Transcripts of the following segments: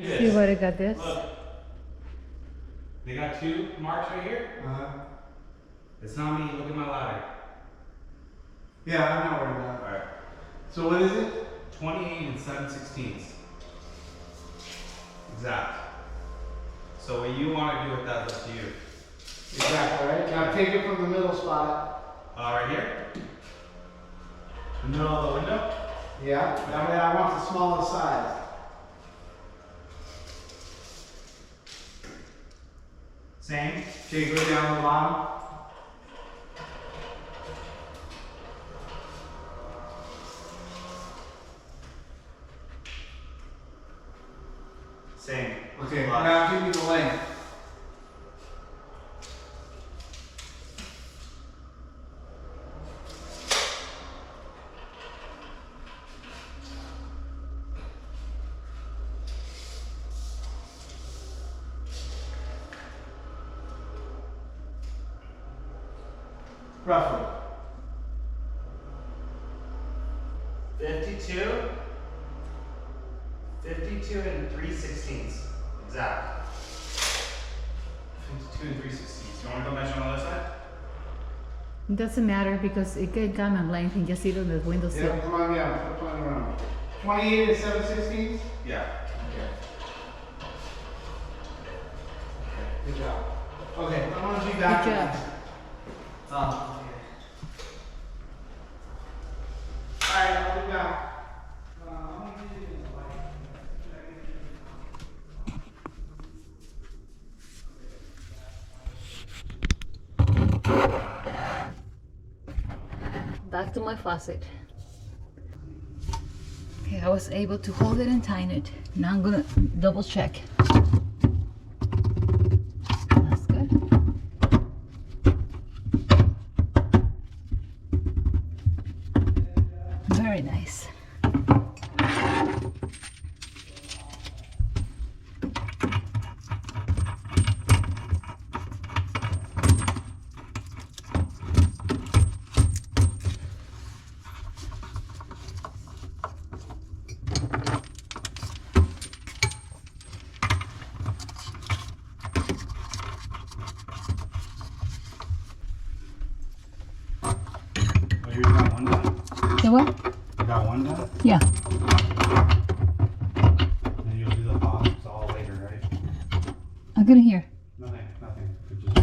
See what I got this? Look. They got two marks right here. It's not me. Look at my ladder. Yeah, I'm not worried about it. Alright. So what is it? 28 and 7/16. Exact. So what you want to do with that is up to you. Exactly, right? Now take it from the middle spot. Right here? The middle of the window? Yeah, that way I want the smallest size. Same. Okay, go down the bottom. Same. Okay, Plus. now give me the length. Roughly. 52 and 3/16. Exact. 52 and 3/16. You want to go measure on the other side? It doesn't matter because it can come in length and just sit on the windowsill. Yeah, come on, yeah, flip on around. 28 and 7/16? Yeah. Okay. Good job. Okay, I'm gonna be back. Good job. Okay. Alright, I'll be back. Let me get you in the light. Back to my faucet. Okay, I was able to hold it and tighten it. Now I'm gonna double check. That's good. Very nice. Oh, you got one done? The what? You got one done? Yeah. And you'll do the faucets all later, right? I couldn't hear. Nothing. Could just...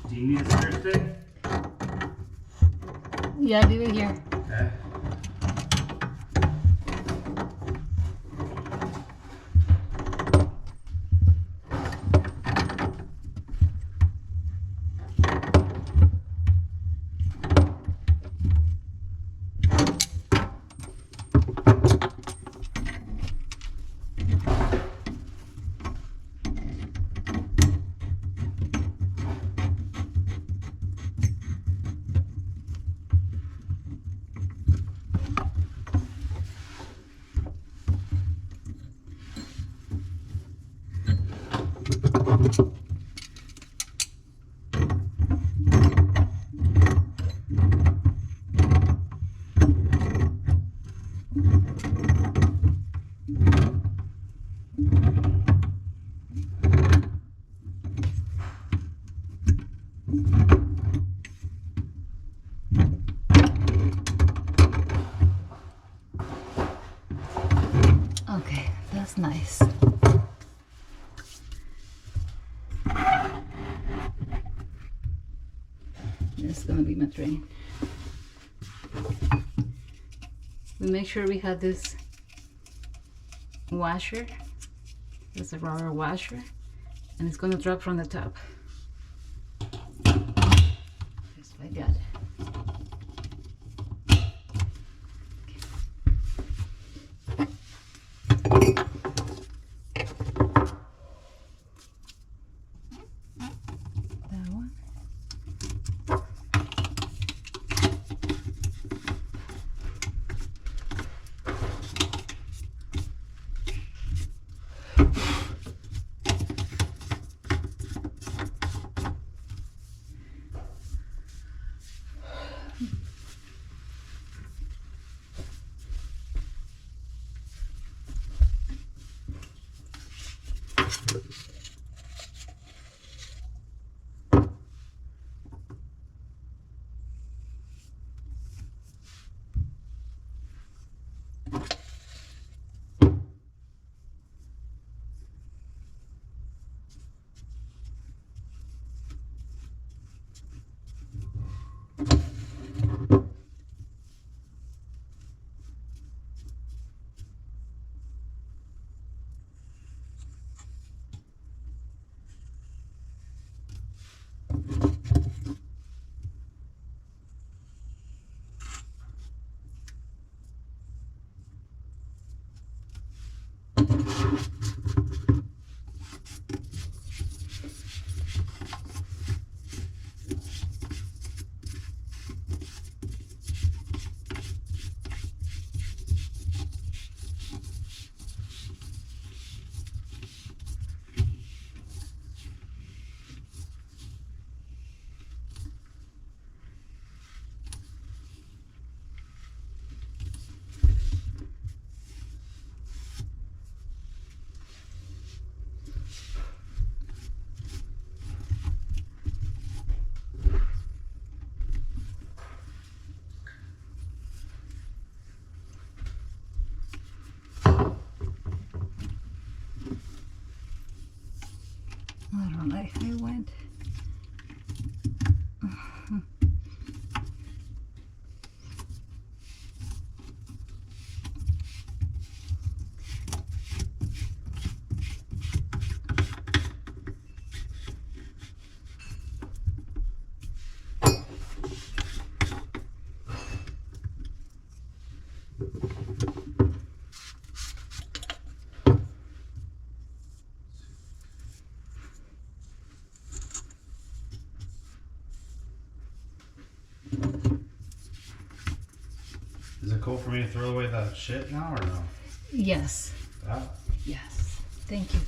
Do you need a stir stick? Yeah, leave it here. Okay. nice. This is gonna be my drain. We make sure we have this washer. This is a rubber washer, and it's gonna drop from the top. Just like that. That one. I don't like how it went. Is it cool for me to throw away that shit now or no? Yes. That? Yes. Thank you.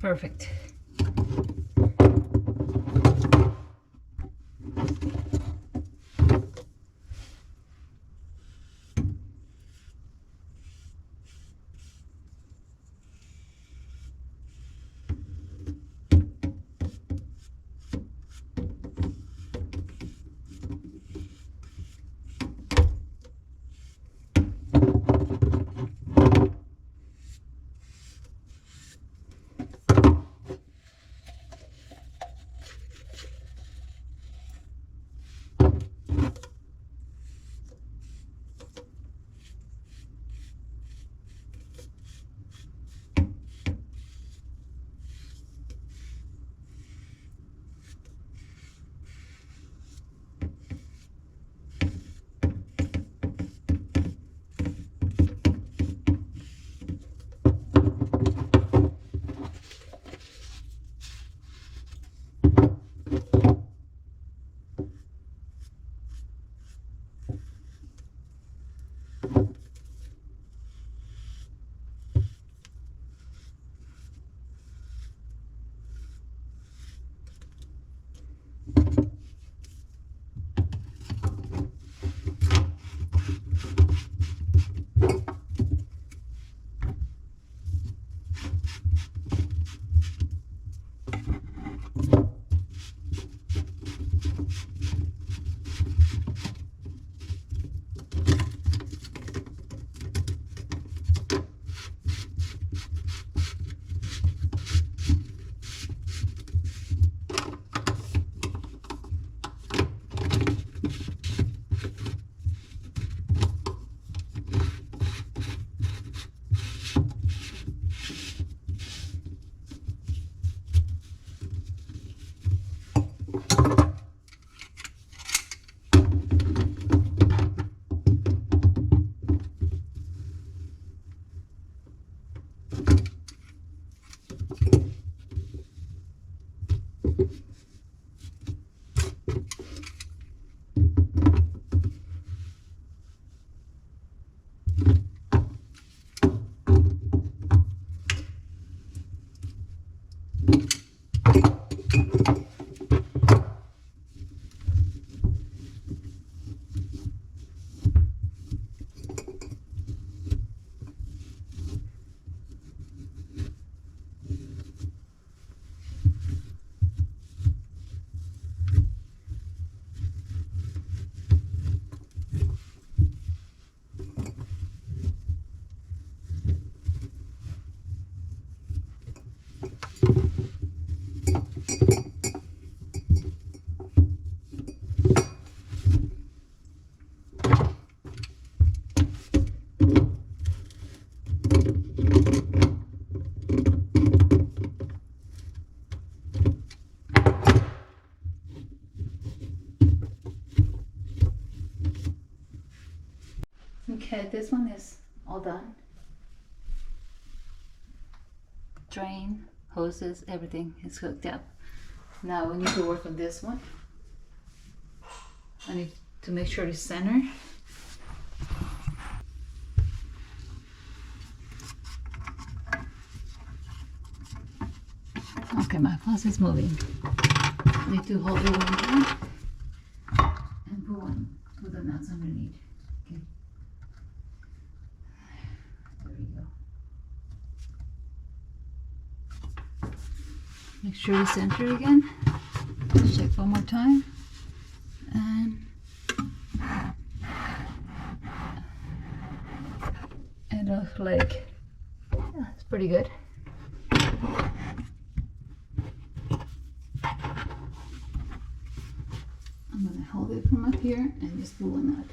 Perfect. Okay, this one is all done. Drain, hoses, everything is hooked up. Now we need to work on this one. I need to make sure it's center. Okay, my faucet's moving. I need to hold it on there and put the nuts underneath. Okay. There we go. Make sure you center again. Let's check one more time. And it looks like, yeah, it's pretty good. I'm gonna hold it from up here and just pull a nut.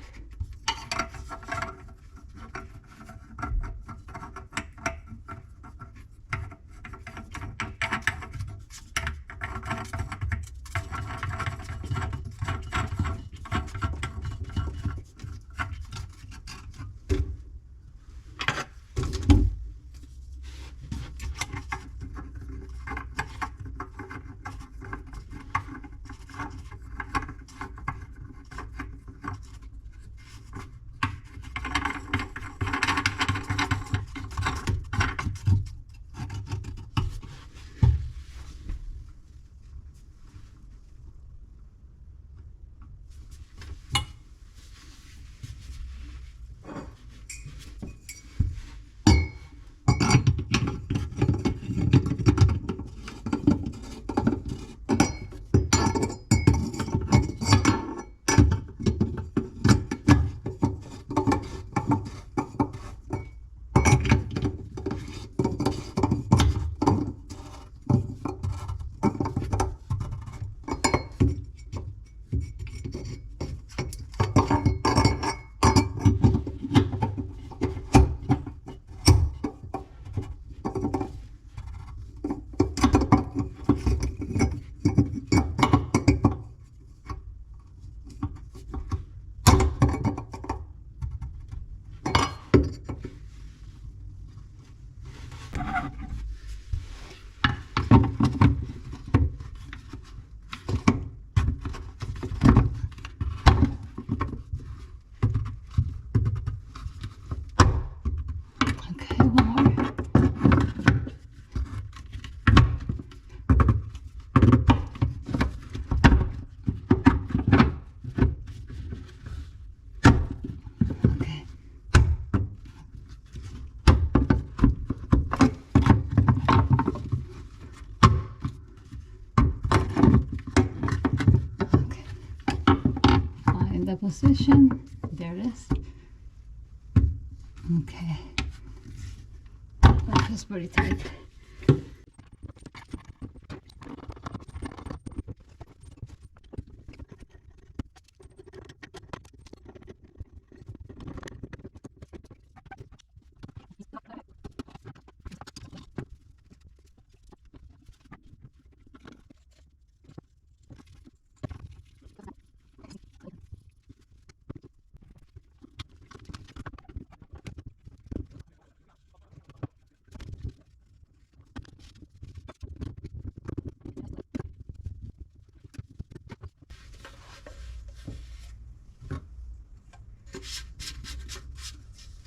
Okay, one more. Okay. Okay. Find the position. There it is. Okay. That feels pretty tight.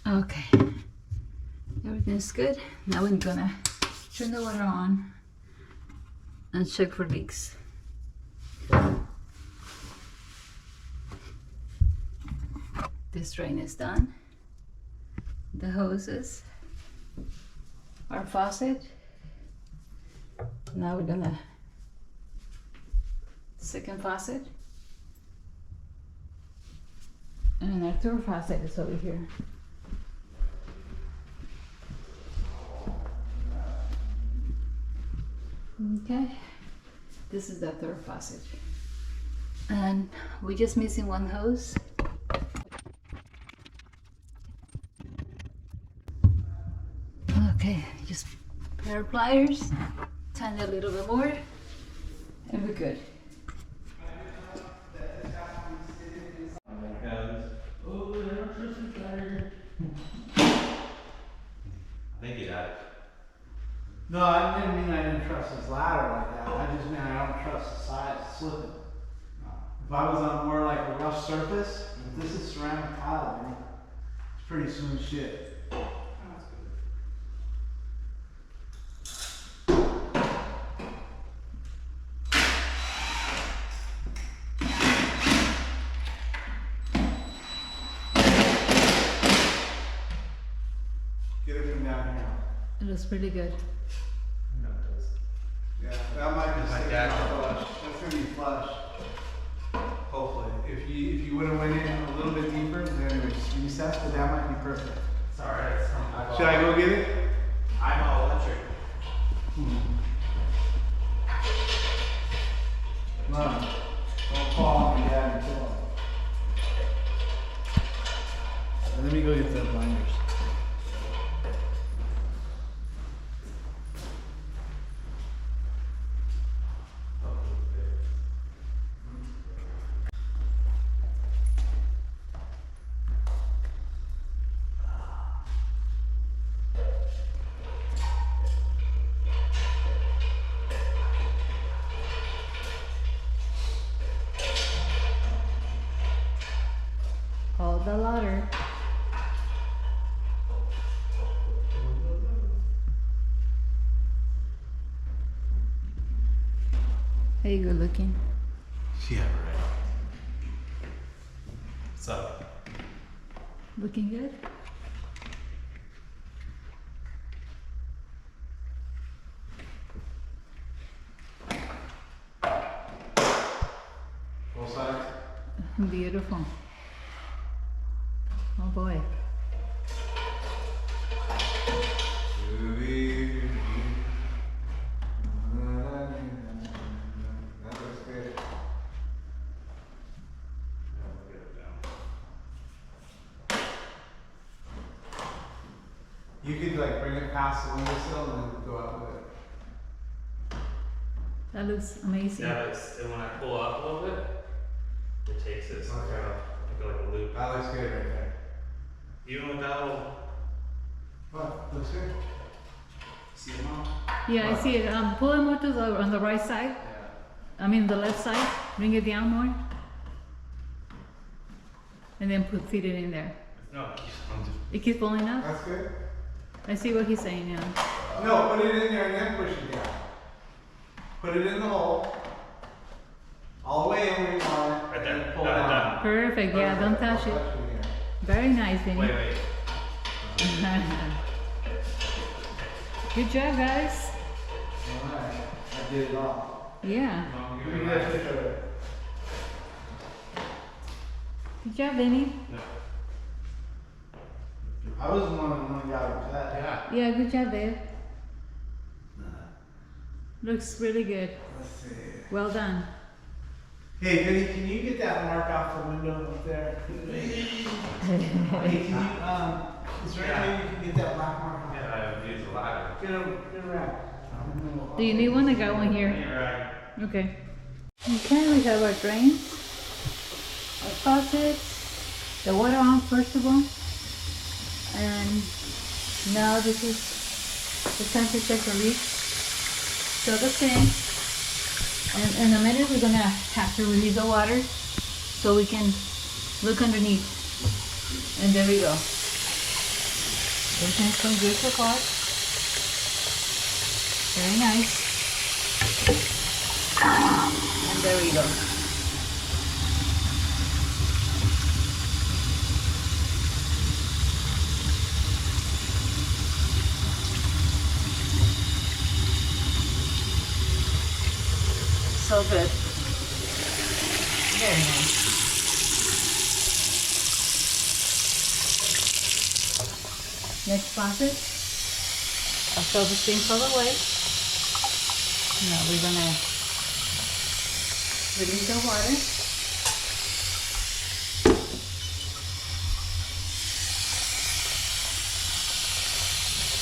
Okay, everything's good. Now we're gonna turn the water on and check for leaks. This drain is done. The hoses, our faucet. Now we're gonna second faucet, and our third faucet is over here. Okay, this is the third faucet, and we're just missing one hose. Okay, just pair of pliers, tighten it a little bit more, and we're good. I think you got it. No, I didn't mean I didn't trust his ladder like that. I just meant I don't trust the sides slipping. If I was on more like a rough surface, if this is ceramic tile, man, it's pretty smooth shit. Get it from down here. It looks pretty good. Yeah, that might be My sticking dad- out flush. That's gonna be flush. Hopefully. If you would have went in a little bit deeper, then it would recess, but that might be perfect. It's alright. Should I go get it? I'm all electric. Come on. Don't fall on me, Dad, and kill him. Let me go get the blinders. Hold the ladder. Hey, good looking. Yeah, right. What's up? Looking good? Both sides? Beautiful. Oh boy. That looks good. You could like bring it past the windowsill and then go out with it. That looks amazing. Yeah, but when I pull up a little bit, it takes it. So Okay. I go like a loop. That looks good right there. Even with that little. What? Looks good? Yeah, I see it. Pull it more to the on the right side. I mean the left side. Bring it down more. And then feed it in there. No, It keeps pulling up. That's good. I see what he's saying now. No, put it in there and then push it down. Put it in the hole. All the way in where you want it. Right there. And pull Done, down. done. Perfect. Yeah, don't touch it. Touch it here. Very nice, Vinny. Wait. Good job, guys. Alright, I did it all. Yeah. Give me that picture. Good job, Vinny. I was the one who got upset. Yeah. Yeah, good job, Dave. Looks really good. Let's see. Well done. Hey, Vinny, can you get that mark off the window up there? Hey, can you, is there any way you can get that black mark off? Yeah, I use a ladder. Get around. Do you need one? I got one here. Right. Okay. Okay, we have our drains, our faucets, the water on first of all. And now this is the time to check the leaks. So the sink. And in a minute we're gonna have to release the water so we can look underneath. And there we go. Everything's going good so far. Very nice. And there we go. So good. Very nice. Next faucet. I'll throw the things all away. Now we're gonna release the water.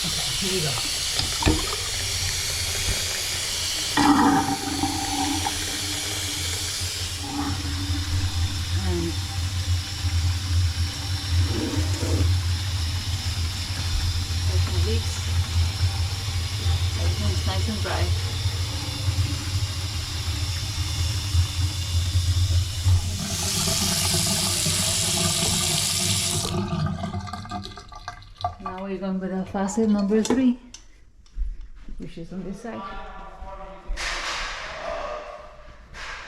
Okay, here we go. And there's no leaks. Everything's nice and dry. Now we're going with the faucet number 3, which is on this side.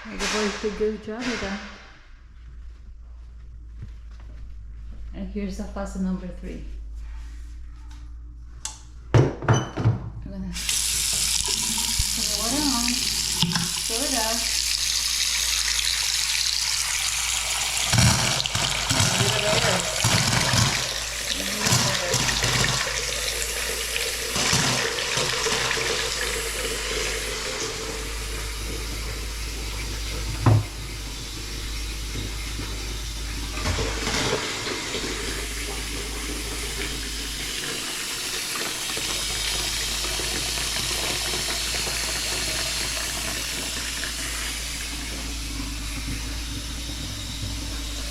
The boys did a good job with that. And here's the faucet number 3. I'm gonna put the water on, fill it up. Give it over.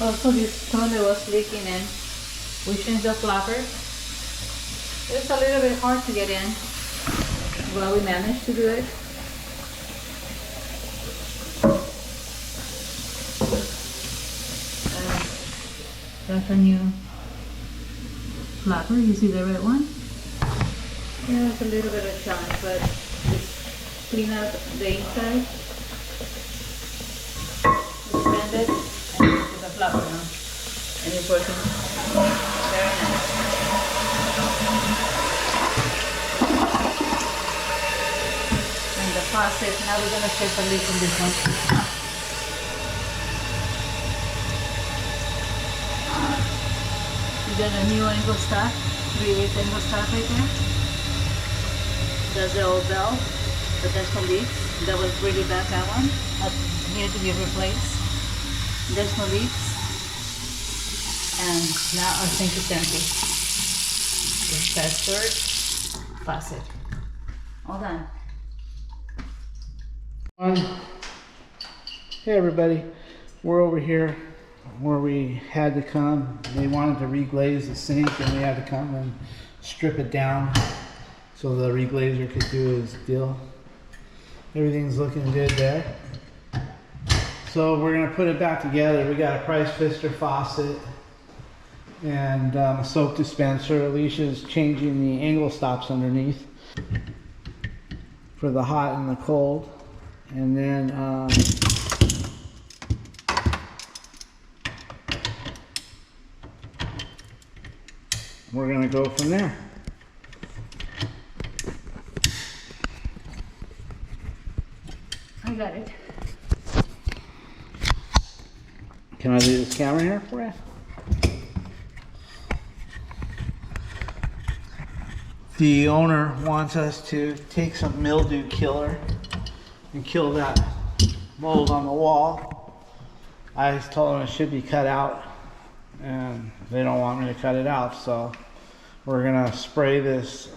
Also, this toilet was leaking and we changed the flapper. It's a little bit hard to get in, but we managed to do it. That's a new flapper. You see the red one? Yeah, it's a little bit of challenge, but just clean out the inside, expand it, and put the flapper on. And it's working very nice. And the faucet, now we're going to check the leak in this one. You got a new angle stop, 3/8 angle stop right there. That's the old valve, but there's no leaks. That was really bad, that one. That needed to be replaced. There's no leaks. And now our sink is empty. That's third faucet. All done. Hey everybody, we're over here where we had to come. They wanted to reglaze the sink and we had to come and strip it down. so the reglazer could do his deal. Everything's looking good there. So we're gonna put it back together. We got a price Pfister faucet and a soap dispenser. Alicia's changing the angle stops underneath for the hot and the cold. And then we're gonna go from there. I got it. Can I do this camera here for you? The owner wants us to take some mildew killer and kill that mold on the wall. I told them it should be cut out, and they don't want me to cut it out, so we're gonna spray this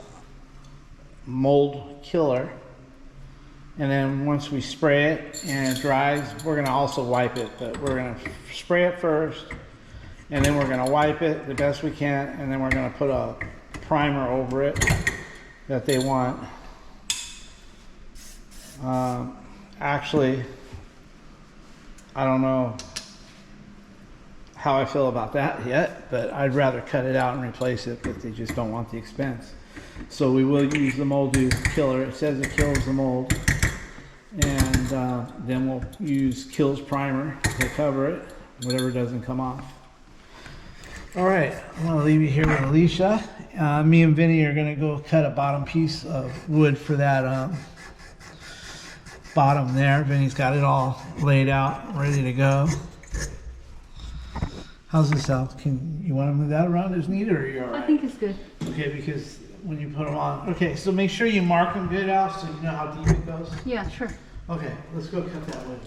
mold killer, and then once we spray it and it dries, we're gonna also wipe it, but we're gonna spray it first, and then we're gonna wipe it the best we can, and then we're gonna put a primer over it that they want. Actually, I don't know how I feel about that yet, but I'd rather cut it out and replace it, but they just don't want the expense. So we will use the moldy killer. It says it kills the mold, and then we'll use Kills primer to cover it, whatever doesn't come off. All right, I'm gonna leave you here with Alicia. Me and Vinny are gonna go cut a bottom piece of wood for that bottom there. Vinny's got it all laid out, ready to go. How's this out? Can you want to move that around as needed, or are you all right? I think it's good. Okay, because when you put them on, okay, so make sure you mark them good out so you know how deep it goes. Yeah, sure. Okay, let's go cut that wood.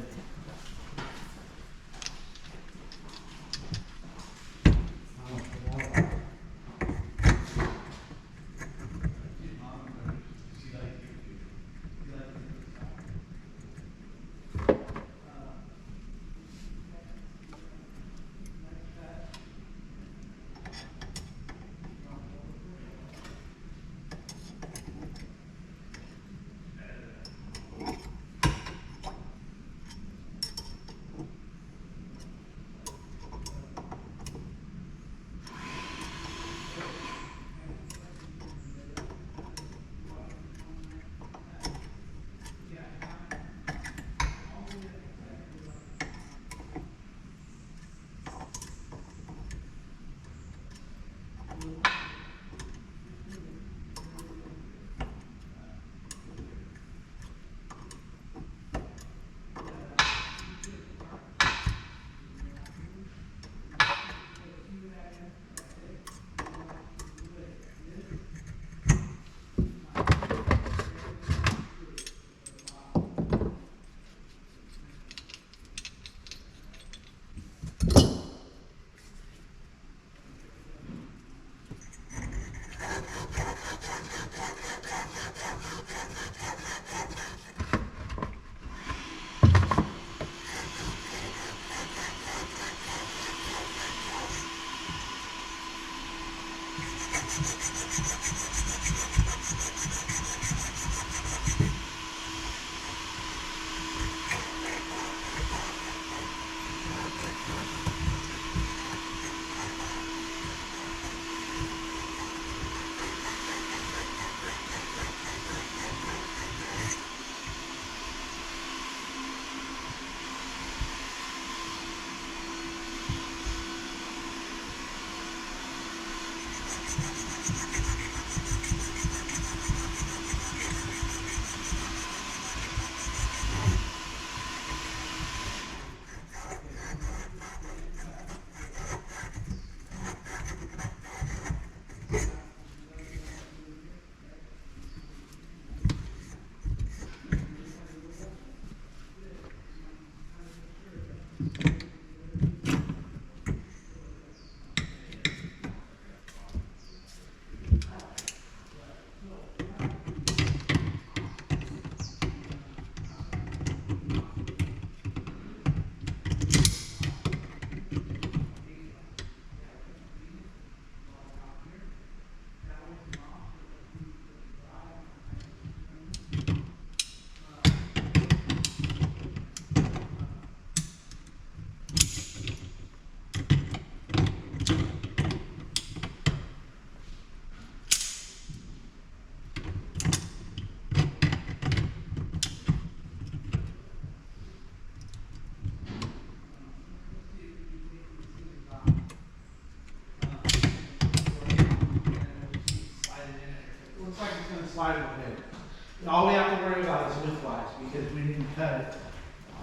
slide it in. All we have to worry about is width-wise because we didn't cut it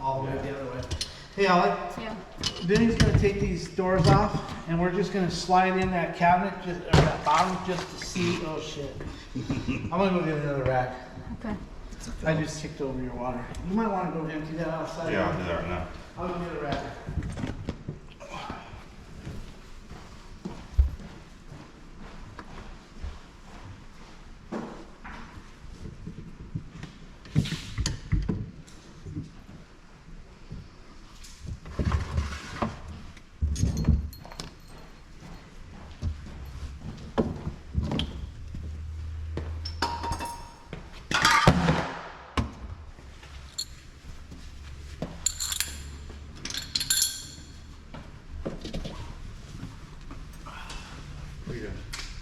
all the way the other way. Hey, Ollie. Yeah. Vinny's gonna take these doors off, and we're just gonna slide in that cabinet, or that bottom, just to see. Oh shit! I'm gonna go get another rack. Okay. I just ticked over your water. You might want to go empty that outside. Yeah, I'll do that right now. I'll go get a rack.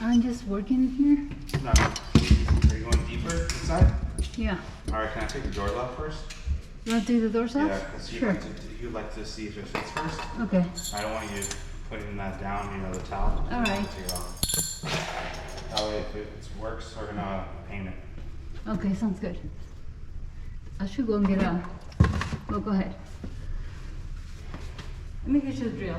I'm just working in here. No. Are you going deeper inside? Yeah. Alright, can I take the doors off first? You want to do the doors off? Yeah, because Sure. you'd like to see if it fits first. Okay. I don't want you putting that down, you know, the towel. All right. Take it off. That way, if it works, we're gonna paint it. Okay, sounds good. I should go and get a. Well, go ahead. Let me get you the drill.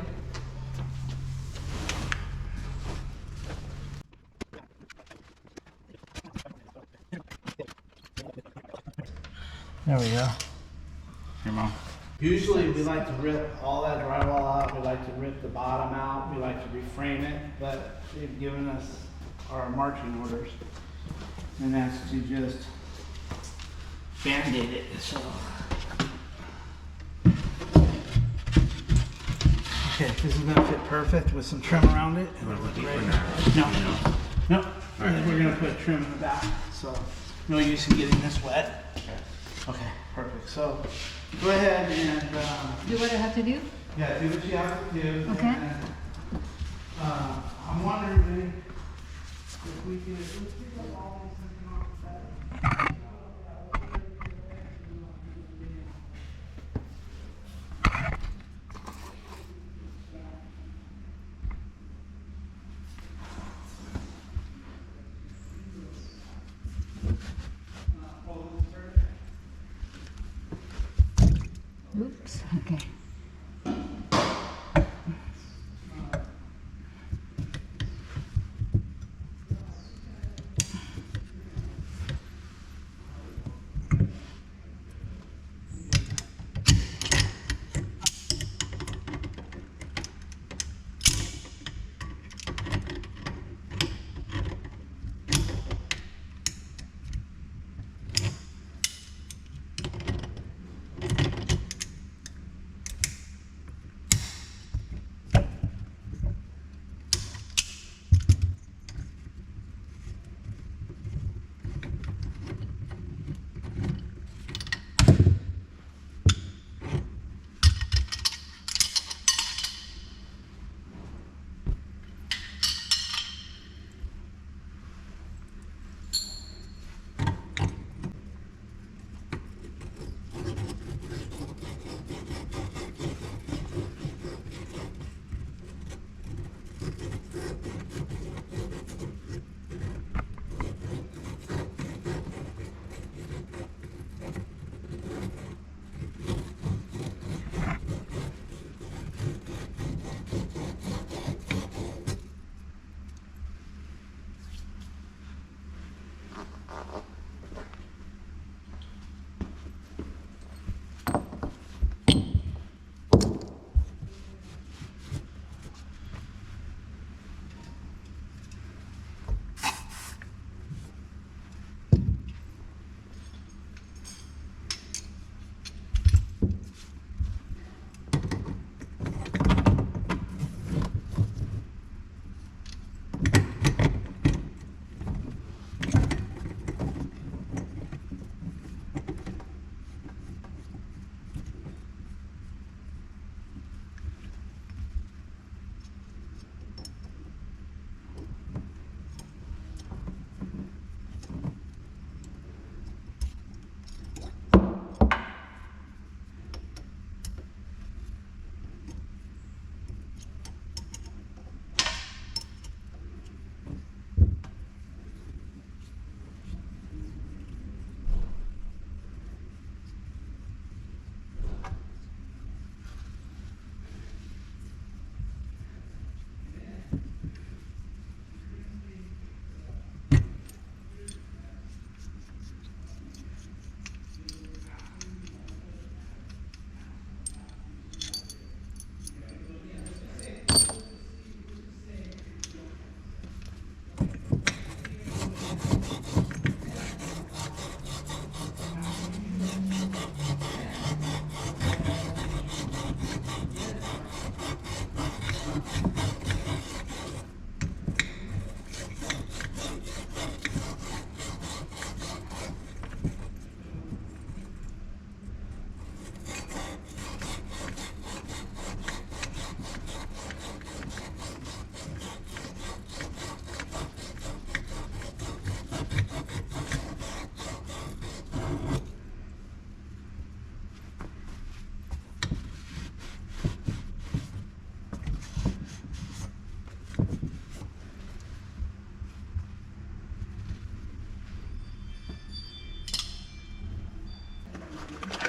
There we go. Here, Mom. Usually we like to rip all that drywall out, we like to rip the bottom out, we like to reframe it, but they've given us our marching orders. And that's to just band-aid it, so. Okay, this is gonna fit perfect with some trim around it. You wanna go deeper Great. now? No, no, we're gonna put trim in the back, so no use in getting this wet. Okay, perfect. So go ahead and Do what I have to do? yeah, do what you have to do. Okay. And, I'm wondering Vinny, if we can pick up all these things off the bed. Oops. Okay.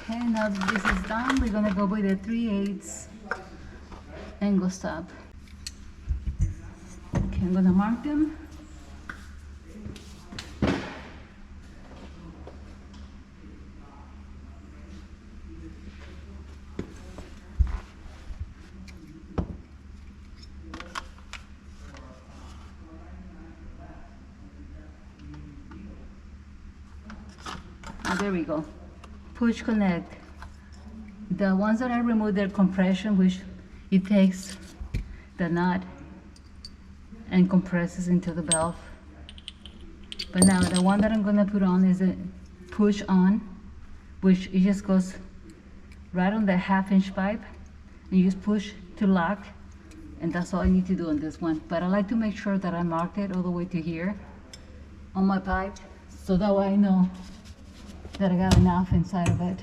Okay, now that this is done, we're gonna go with the 3/8 angle stop. Okay, I'm gonna mark them. There we go. Push connect. The ones that I removed their compression, which it takes the nut and compresses into the valve. But now the one that I'm gonna put on is a push on, which it just goes right on the 1/2-inch pipe, and you just push to lock, and that's all I need to do on this one. But I like to make sure that I marked it all the way to here on my pipe, so that way I know that I got enough inside of it.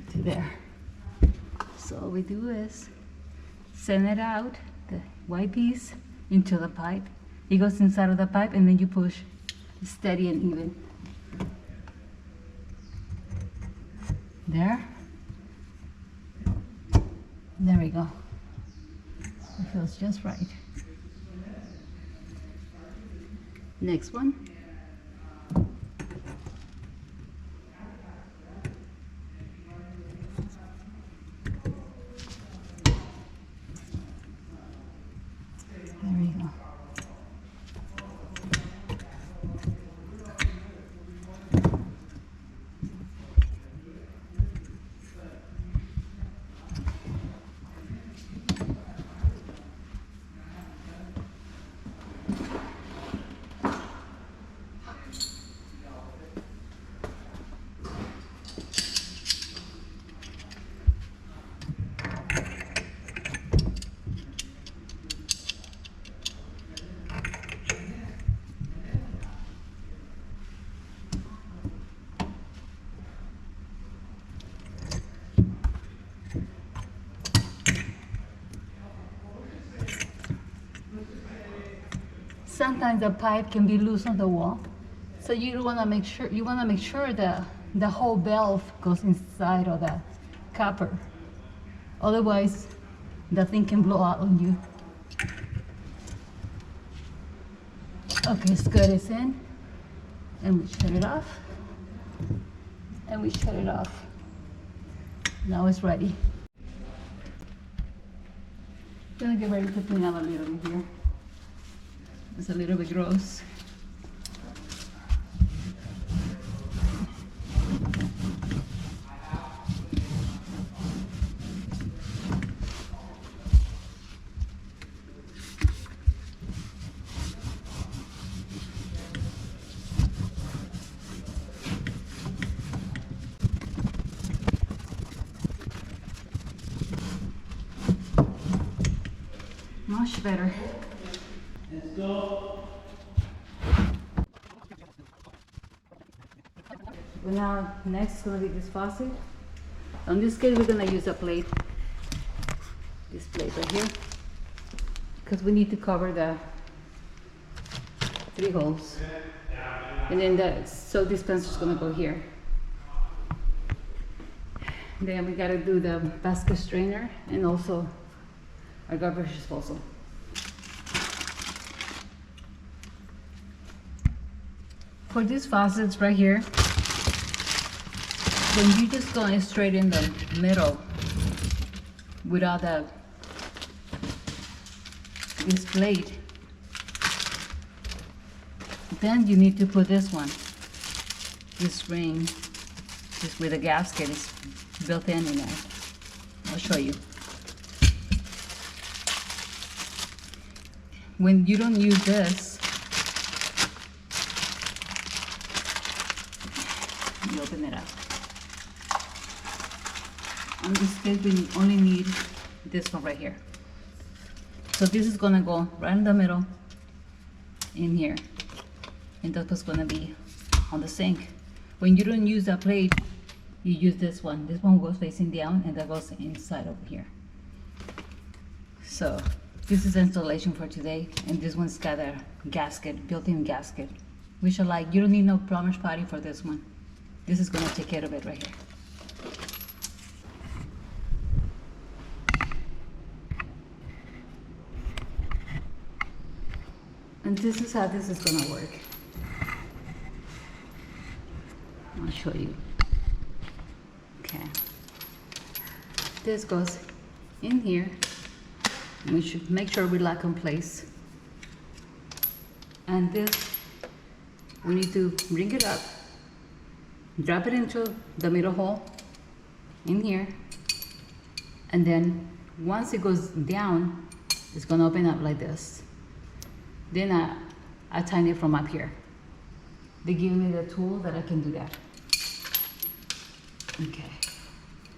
To there. So all we do is send it out, the white piece, into the pipe. It goes inside of the pipe, and then you push steady and even. There we go. It feels just right. Next one. There we go. Sometimes the pipe can be loose on the wall, so you want to make sure that the whole valve goes inside of the copper. Otherwise, the thing can blow out on you. Okay, it's good. It's in, and we shut it off, and we shut it off. Now it's ready. Gonna get ready to clean up a little bit here. It's a little bit gross. Much better. Let's go. Well, now next is going to be this faucet. On this case, we're going to use a plate, this plate right here, because we need to cover the 3 holes. And then the soap dispenser is going to go here. Then we got to do the basket strainer and also our garbage disposal. For these faucets right here, when you just go straight in the middle without this plate, then you need to put this one, this ring, just with a gasket is built in there. I'll show you. When you don't use this, you open it up. On this case, we only need this one right here. So this is gonna go right in the middle, in here, and that's what's gonna be on the sink. When you don't use that plate, you use this one. This one goes facing down and that goes inside over here. So this is the installation for today, and this one's got a gasket, built-in gasket, which I like. You don't need no plumber's putty for this one. This is gonna take care of it right here. And this is how this is gonna work. I'll show you. Okay. This goes in here. We should make sure we lock in place. And this, we need to bring it up, drop it into the middle hole in here, and then once it goes down, it's gonna open up like this. Then I tighten it from up here. They give me the tool that I can do that. Okay.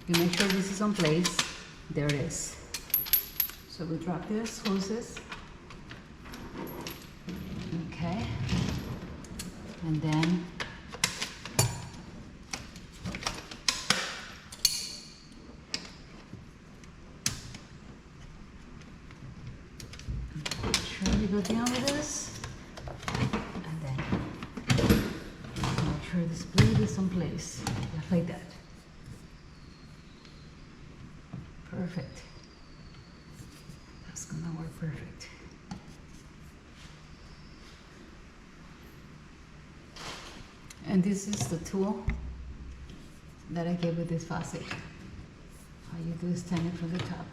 You make sure this is on place. There it is. So we drop this hoses. Okay. And then make sure we go down with this. And then make sure this blade is in place. Just like that. Perfect. That's gonna work perfect. And this is the tool that I gave with this faucet. All you do is tighten it from the top.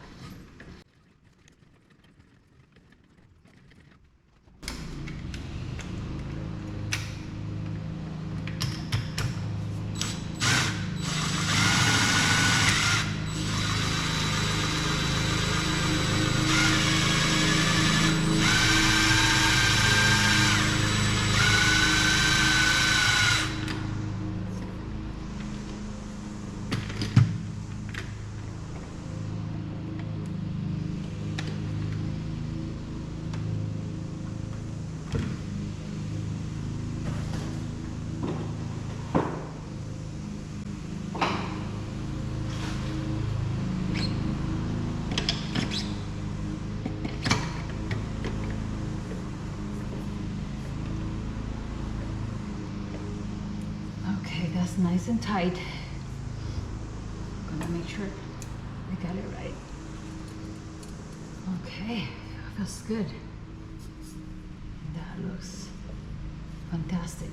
Okay, that's nice and tight. Gonna make sure we got it right. Okay, feels good. That looks fantastic.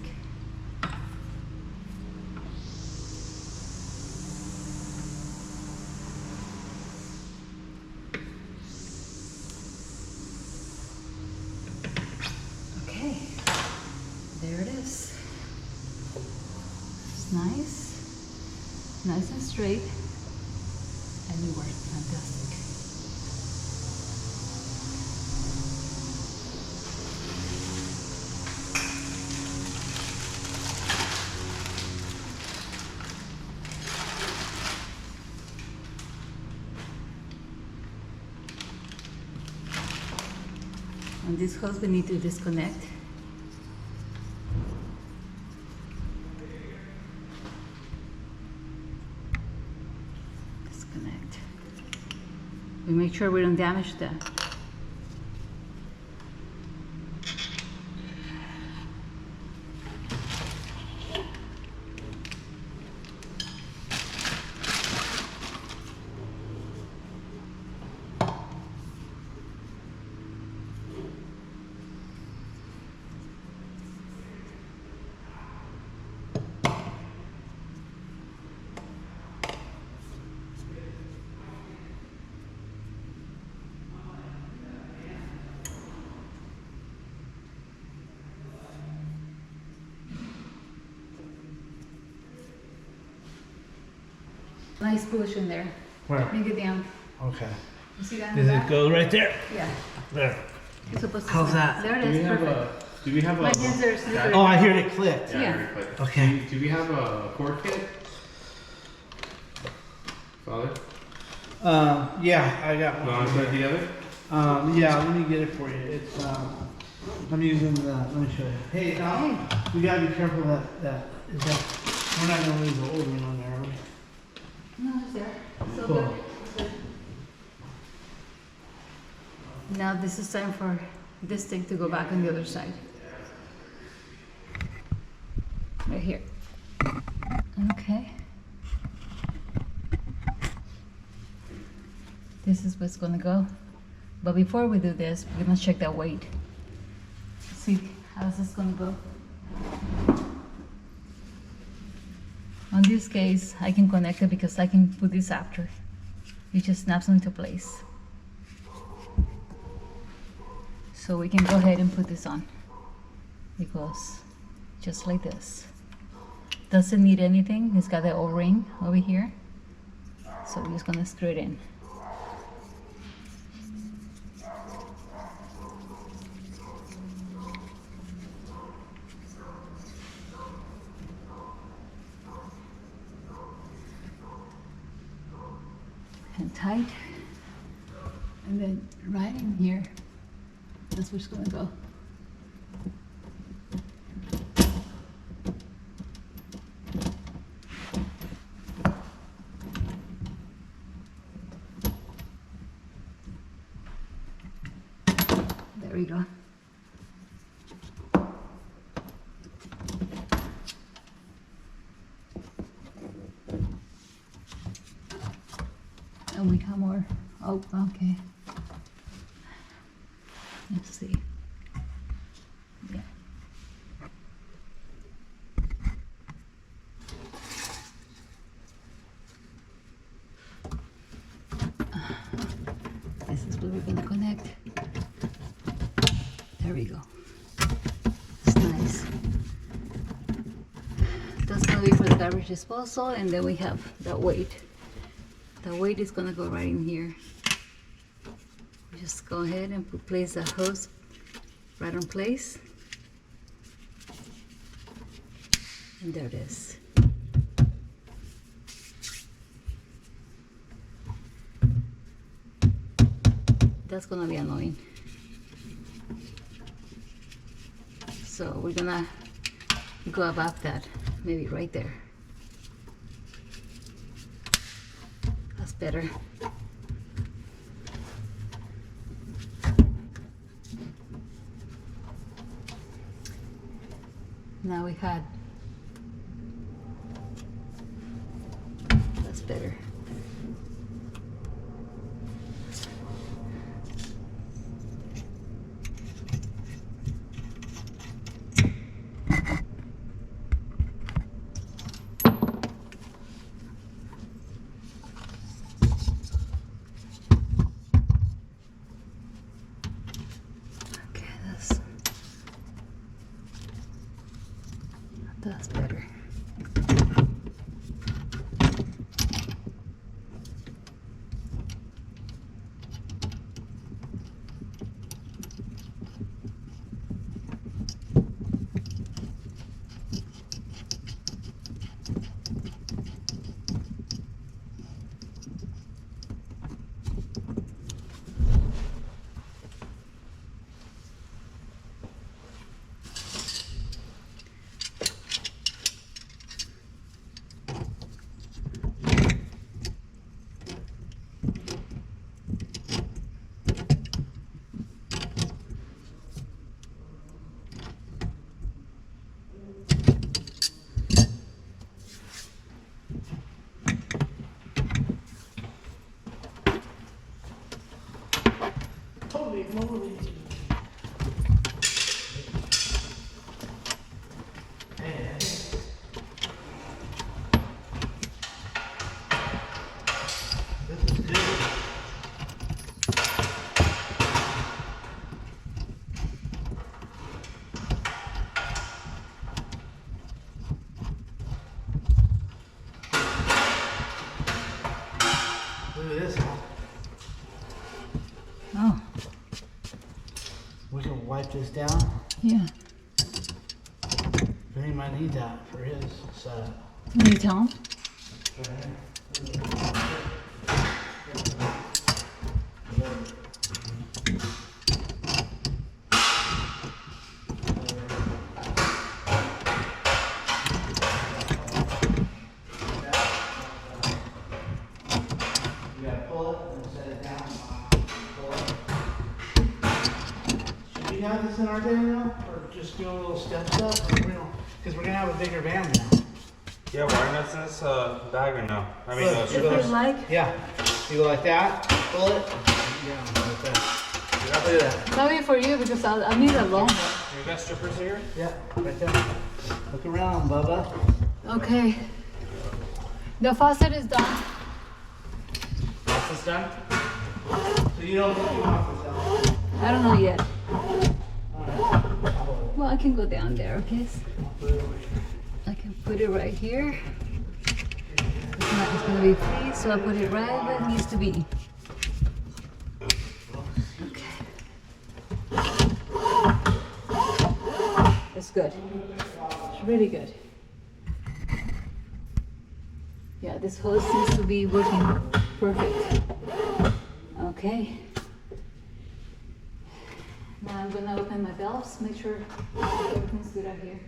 Okay, there it is. It's nice and straight, and it works fantastic. And this hose we need to disconnect. Disconnect. We make sure we don't damage that. Nice push in there. Where? Bring it down. Okay. You see that? in Does the it back? go right there? Yeah. There. It's supposed to How's snap. that? There Do it we is. have Perfect. do we have My hands are slippery. Oh, I hear it click. Yeah, Yeah. very quick. Okay. Do we have a cord kit? Father? Yeah, I got You want to one. put it together? Yeah, let me get it for you. It's I'm using the. Let me show you. Hey, Tom, you gotta be careful that is that. We're not gonna leave the old one on there, are we? No, it's there. So Cool. good. It's good. Now this is time for this thing to go back on the other side. Right here. Okay. This is what's gonna go. But before we do this, we're gonna check that weight. See how this is gonna go. On this case, I can connect it because I can put this after. It just snaps into place. So we can go ahead and put this on. It goes just like this. Doesn't need anything. It's got the O-ring over here. So we're just gonna screw it in. And tight, and then right in here, that's where it's gonna go. There we go. And we have more. Oh, okay. Let's see. Yeah. This is where we're gonna connect. There we go. It's nice. That's gonna be for the garbage disposal, and then we have that weight. The weight is gonna go right in here. Just go ahead and place the hose right on place. And there it is. That's gonna be annoying. So we're gonna go above that, maybe right there. That's better. Now we had, that's better. Okay, that's better. Holy moly. Man. This is good. Look at this. Oh, We can wipe this down. yeah. He might need that for his setup. Can you tell him? have this in our van now? Or just doing a little step stuff? Because we're gonna have a bigger van now. Yeah, why not send us a bag or no? I mean, Look, If you like, yeah. You go like that, pull it. Yeah, like that. Look at that. maybe for you because I need a long one. You got strippers here? Yeah, right there. Look around, Bubba. Okay. The faucet is done. What's this done? So you don't think you want this out? I don't know yet. Well, I can go down there, okay? I can put it right here. It's gonna be free, so I put it right where it needs to be. Okay. It's good. It's really good. Yeah, this hose seems to be working perfect. Okay. Now I'm gonna open my valves, make sure everything's good out here.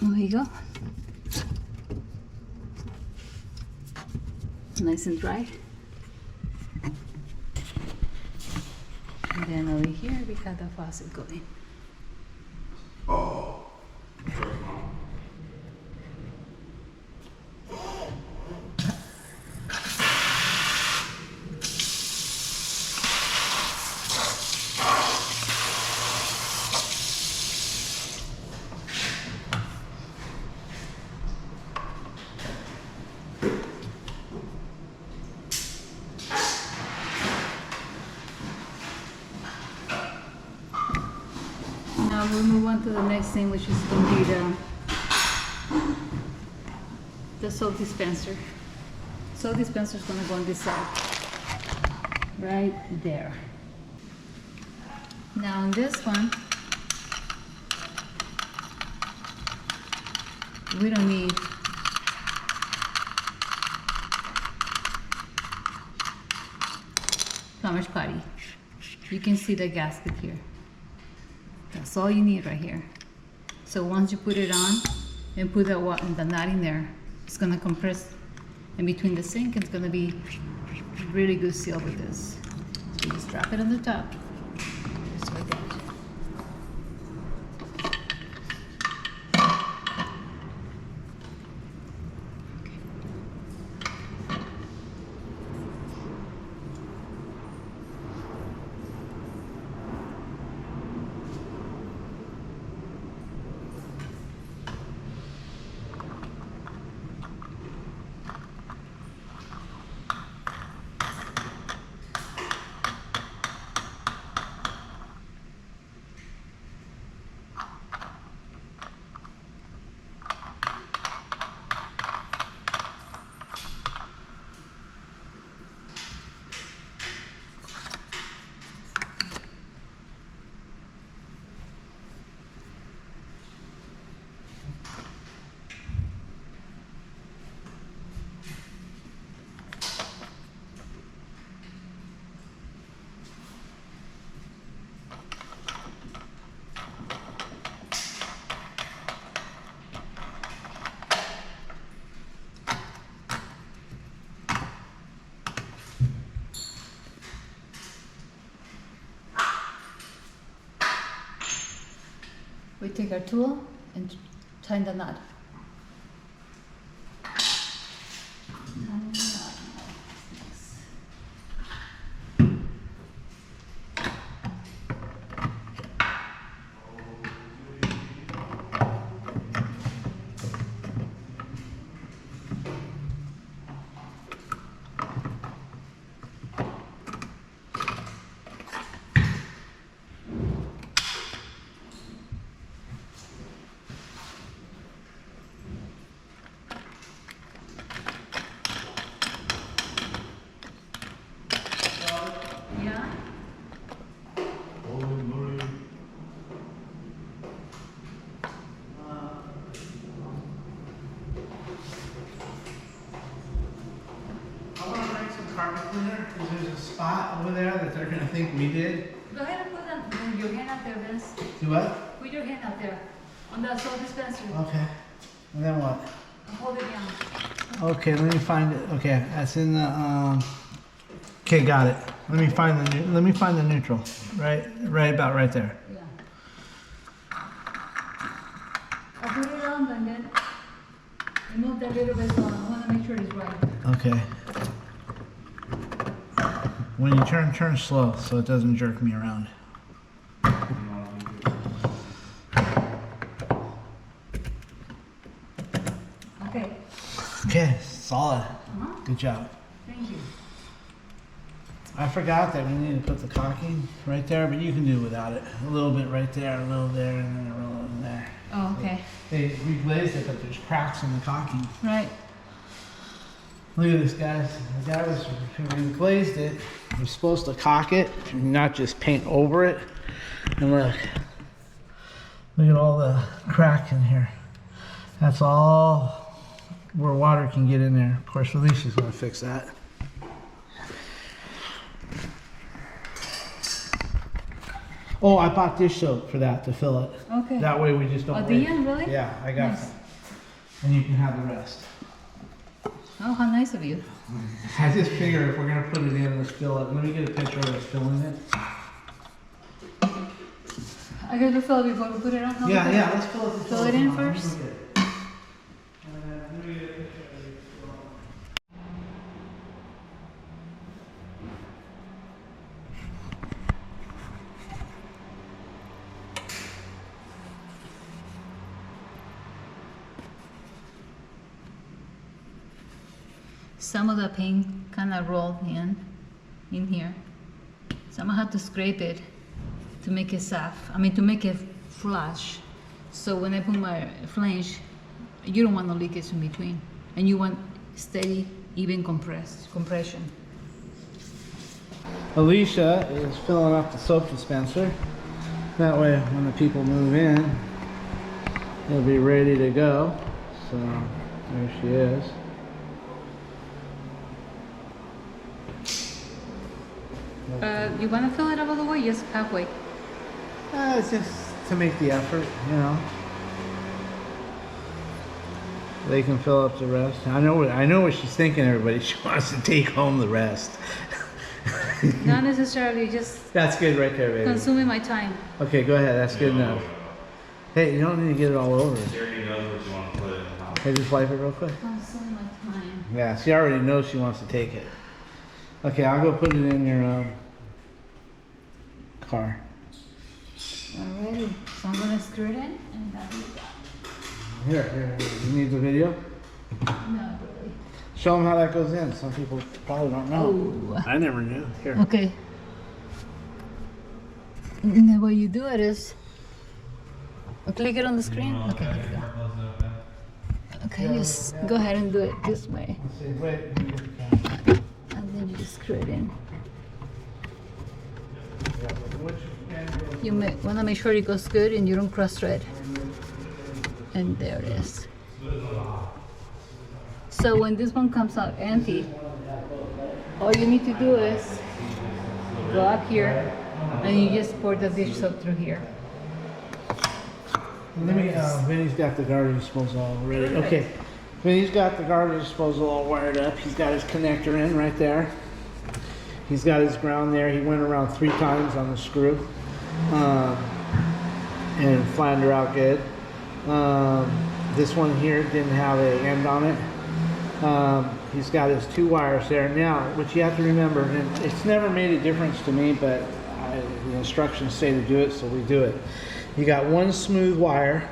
There you go. Nice and dry. And then over here we got the faucet going. Oh. Now we'll move on to the next thing, which is going to be the soap dispenser. Soap dispenser is going to go on this side, right there. Now on this one, we don't need plumber's putty. You can see the gasket here. That's all you need right here. So once you put it on and put the nut in there, it's gonna compress in between the sink. It's gonna be really good seal with this. So you just drop it on the top, just like that. We take our tool and tighten the knot. Tighten the knot. Next. over there that they're gonna think we did? Go ahead and put your hand out there, Vince. Do what? Put your hand out there on that soap dispenser. Okay. And then what? Hold it down. Okay, let me find it. Okay, that's in the okay, got it. Let me find the neutral. Right about right there. Yeah. I'll put it on and then remove that little bit so I want to make sure it's right. Okay. When you turn slow so it doesn't jerk me around. Okay. Okay, solid. Good job. Thank you. I forgot that we need to put the caulking right there, but you can do without it. A little bit right there, a little there, and then a little in there. Oh, okay. They reglazed it, but there's cracks in the caulking. Right. Look at this, guys. The guy who reglazed it was supposed to caulk it, not just paint over it. And look at all the crack in here. That's all where water can get in there. Of course, Alicia's gonna fix that. Oh, I bought dish soap for that to fill it. Okay. That way we just don't. At the end, really? Yeah, I got Nice. some. And you can have the rest. Oh, how nice of you. I just figure if we're gonna put it in, let's fill it. Let me get a picture of us filling it. I got to fill it before we put it on? Yeah, let's fill it. Fill it in first? Some of the paint kind of rolled in here. So I'm gonna have to scrape it to make it soft. I mean, to make it flush. So when I put my flange, you don't want no leakage in between. And you want steady, even compression. Alicia is filling up the soap dispenser. That way, when the people move in, it'll be ready to go. So, there she is. You want to fill it up all the way? Just halfway. It's just to make the effort, you know. They can fill up the rest. I know what she's thinking, everybody. She wants to take home the rest. Not necessarily, just That's good right there, baby. consuming my time. Okay, go ahead. That's good enough. Hey, you don't need to get it all over. She already knows what you want to put in the house. Hey, just wipe it real quick. Consuming my time. Yeah, she already knows she wants to take it. Okay, I'll go put it in your car. Alrighty, so I'm gonna screw it in and that'll be done. Here. You need the video? Not really. Show them how that goes in. Some people probably don't know. Oh. I never knew. Here. Okay. And the way you do it is click it on the screen. Okay, there you go. Okay, just go ahead and do it this way. Let's see. Wait. And then you just screw it in. Which end goes? You want to make sure it goes good and you don't cross thread. And there it is. So when this one comes out empty, all you need to do is go up here and you just pour the dish soap through here. Let me, Vinny's got the garbage disposal all ready. Okay, Vinny's got the garbage disposal all wired up. He's got his connector in right there. He's got his ground there. He went around 3 times on the screw and flattened her out good. This one here didn't have an end on it. He's got his 2 wires there. Now, what you have to remember, and it's never made a difference to me, but the instructions say to do it, so we do it. You got 1 smooth wire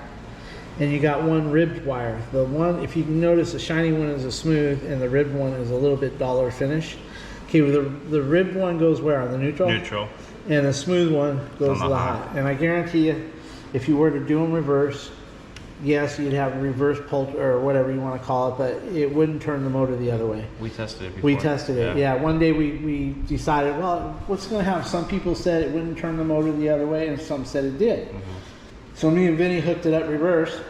and you got 1 ribbed wire. The one, if you can notice, the shiny one is a smooth and the ribbed one is a little bit duller finish. Okay, well, the ribbed one goes where? On the neutral? Neutral. And the smooth one goes to On the the hot. And I guarantee you, if you were to do them reverse, yes, you'd have a reverse pulse or whatever you want to call it, but it wouldn't turn the motor the other way. We tested it before. We tested it, yeah. One day we decided, well, what's going to happen? Some people said it wouldn't turn the motor the other way, and some said it did. So me and Vinny hooked it up reverse,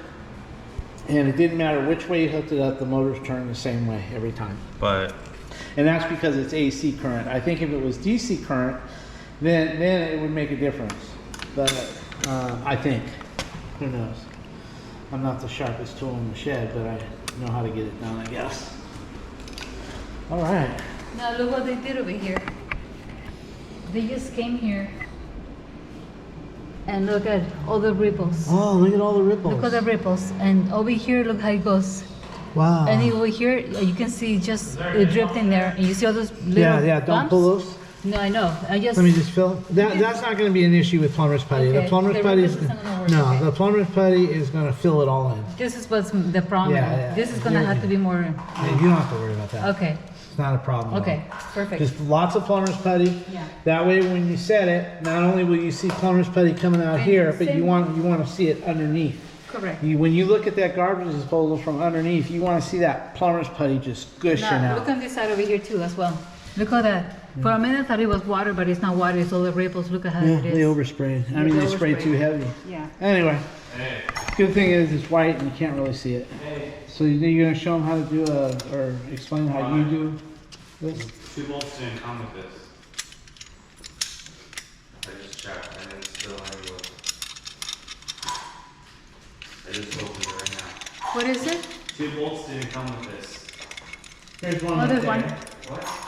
and it didn't matter which way you hooked it up, the motors turned the same way every time. But and that's because it's AC current. I think if it was DC current, then it would make a difference. But I think, who knows? I'm not the sharpest tool in the shed, but I know how to get it done, I guess. All right. Now look what they did over here. They just came here and look at all the ripples. Oh, look at all the ripples. Look at the ripples. And over here, look how it goes. Wow. And over here, you can see just it dripped in there. And you see all those little Yeah, don't bumps? pull those. No, I know. I just... Let me just fill. That's not going to be an issue with plumber's putty. Okay. The plumber's The putty is ripples isn't gonna work, no. okay. The plumber's putty is going to fill it all in. This is what's the problem. Yeah. This is going to have to be more... Yeah, you don't have to worry about that. Okay. It's not a problem. at Okay. all. Perfect. Just lots of plumber's putty. Yeah. That way, when you set it, not only will you see plumber's putty coming out And here, but same- you want to see it underneath. Correct. When you look at that garbage disposal from underneath, you want to see that plumber's putty just gushing Now, out. look on this side over here too as well. Look at that. For a minute I thought it was water, but it's not water. It's all the ripples. Look at how Yeah, it is. they oversprayed. I Yeah, mean, they they sprayed oversprayed. too heavy. Yeah. Anyway, Hey, good thing is it's white and you can't really see it. hey. So you're gonna show them how to do or explain how you do this? 2 bolts didn't come with this. I just checked and it's still anywhere. I just opened it right now. What is it? 2 bolts didn't come with this. Here's one. Oh, up there's there. one. What?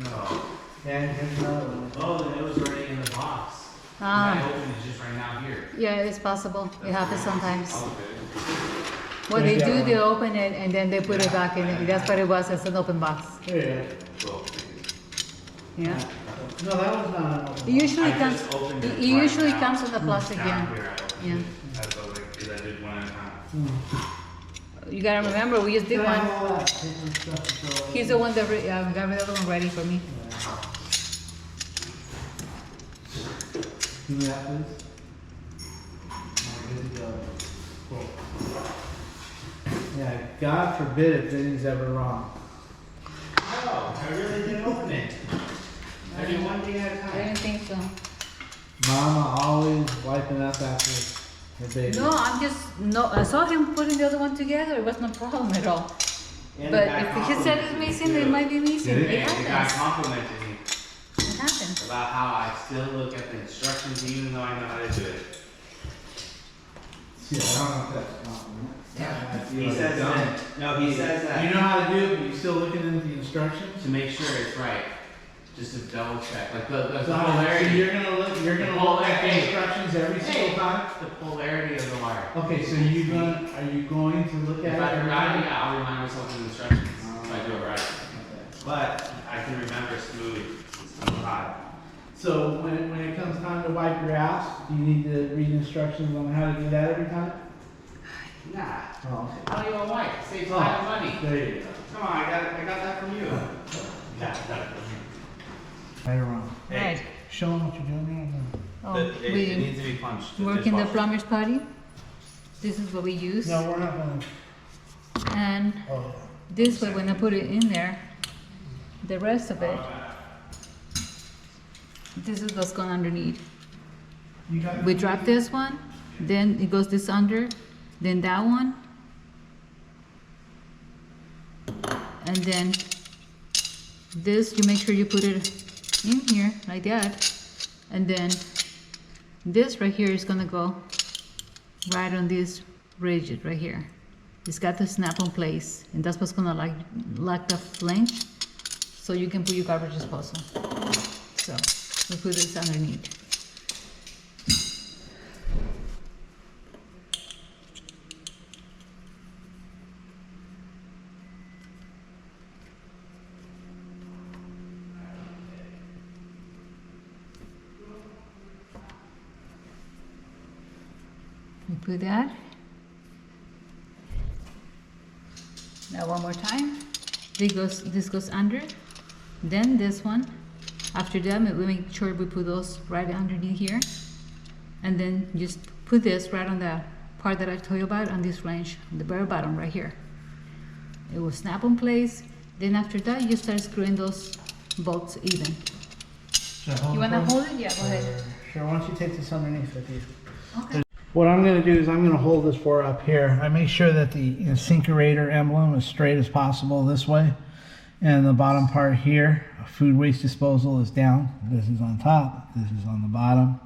No. Yeah, here's another one. Oh, then it was already in the box. Ah. And I opened it just right now here. Yeah, it's possible. It happens sometimes. Okay. What they There's do, that they one. open it and then they put it back in it. That's what it was. It's an open box. There you Cool. Yeah. go. No, that one's not an open It usually I comes. just opened It it usually right now. comes in the plastic. Down Yeah. here, I opened Yeah. it. That's what I was like, because I did one at a time. You gotta remember, we just did Can I have one. all that paper stuff to throw away? He's the one that got the other one ready for me. Give me that, please. All good to go. Cool. Yeah, God forbid if anything's ever wrong. No, I really didn't open it. I did one thing at a I time. didn't think so. Mama always wiping up after her baby. No, I'm just no. I saw him putting the other one together. It was no problem at all. And But the guy if he said it's complimented me, missing, it too. might be missing. Did It And the guy happens. complimented me It happens. about how I still look at the instructions even though I know how to do it. See, I don't know if that's a compliment. He says that, no, he says You that know how to do it, but you're still looking into the instructions? to make sure it's right. Just to double check, like the So polarity. you're gonna look at the instructions every single time? The polarity of the wire. Okay, so are you going to look at If it I every forgot time? it, I'll remind myself of the instructions so I do it right. But I can remember smoothly. It's hot. So when it comes time to wipe your ass, do you need to read instructions on how to do that every time? Nah. Oh, I don't even wipe. It saves Oh. time and money. There you go. Come on, I got that from you. Right or wrong? Right. Show them what you're doing Oh, It we needs to be punched. work in the plumber's putty. This is what we use. there. No, we're not gonna. And Oh. this way, when I put it in there, the rest of it, this is what's going underneath. You got. We drop this one, then it goes this under, then that one, and then this, you make sure you put it in here like that, and then this right here is gonna go right on this rigid right here. It's got to snap in place, and that's what's gonna lock the flange, so you can put your garbage disposal. So we put this underneath. We put that. Now one more time. This goes under. Then this one. After that, we make sure we put those right underneath here. And then just put this right on the part that I told you about on this range, the very bottom right here. It will snap in place. Then after that, you start screwing those bolts even. You wanna hold it? Yeah, go ahead. Sure, why don't you take this underneath with you? Okay. What I'm going to do is I'm going to hold this for up here. I make sure that the Syncurator emblem is straight as possible this way. And the bottom part here, food waste disposal is down. This is on top, this is on the bottom.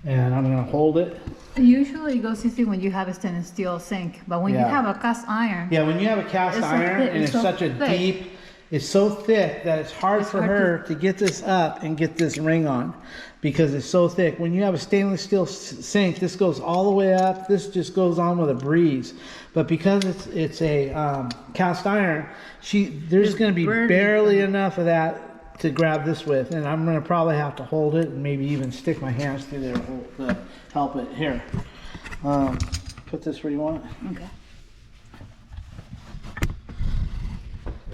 And I'm gonna hold it. Usually it goes easy when you have a stainless steel sink, but when you have a cast iron. Yeah, when you have a cast It's so iron thick, and it's so such a thick. deep, it's so thick that it's hard for her to get this up and get this ring on because it's so thick. When you have a stainless steel sink, this goes all the way up. This just goes on with a breeze. But because it's a cast iron, there's going to be barely enough of that to grab this with, and I'm going to probably have to hold it and maybe even stick my hands through there to help it. Here, put this where you want it. Okay.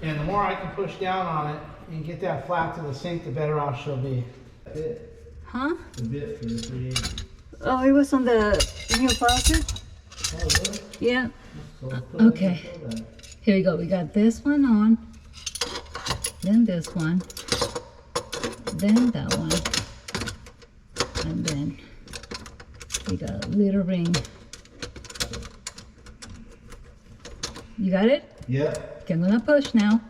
And the more I can push down on it and get that flat to the sink, the better off she'll be. Huh? The bit for the 3/8. Oh, it was on the new faucet? Oh, really? Yeah. So put Okay. that. Here we go. We got this one on, then this one, then that one, and then we got a little ring. You got it? Yep. Okay, I'm gonna push now.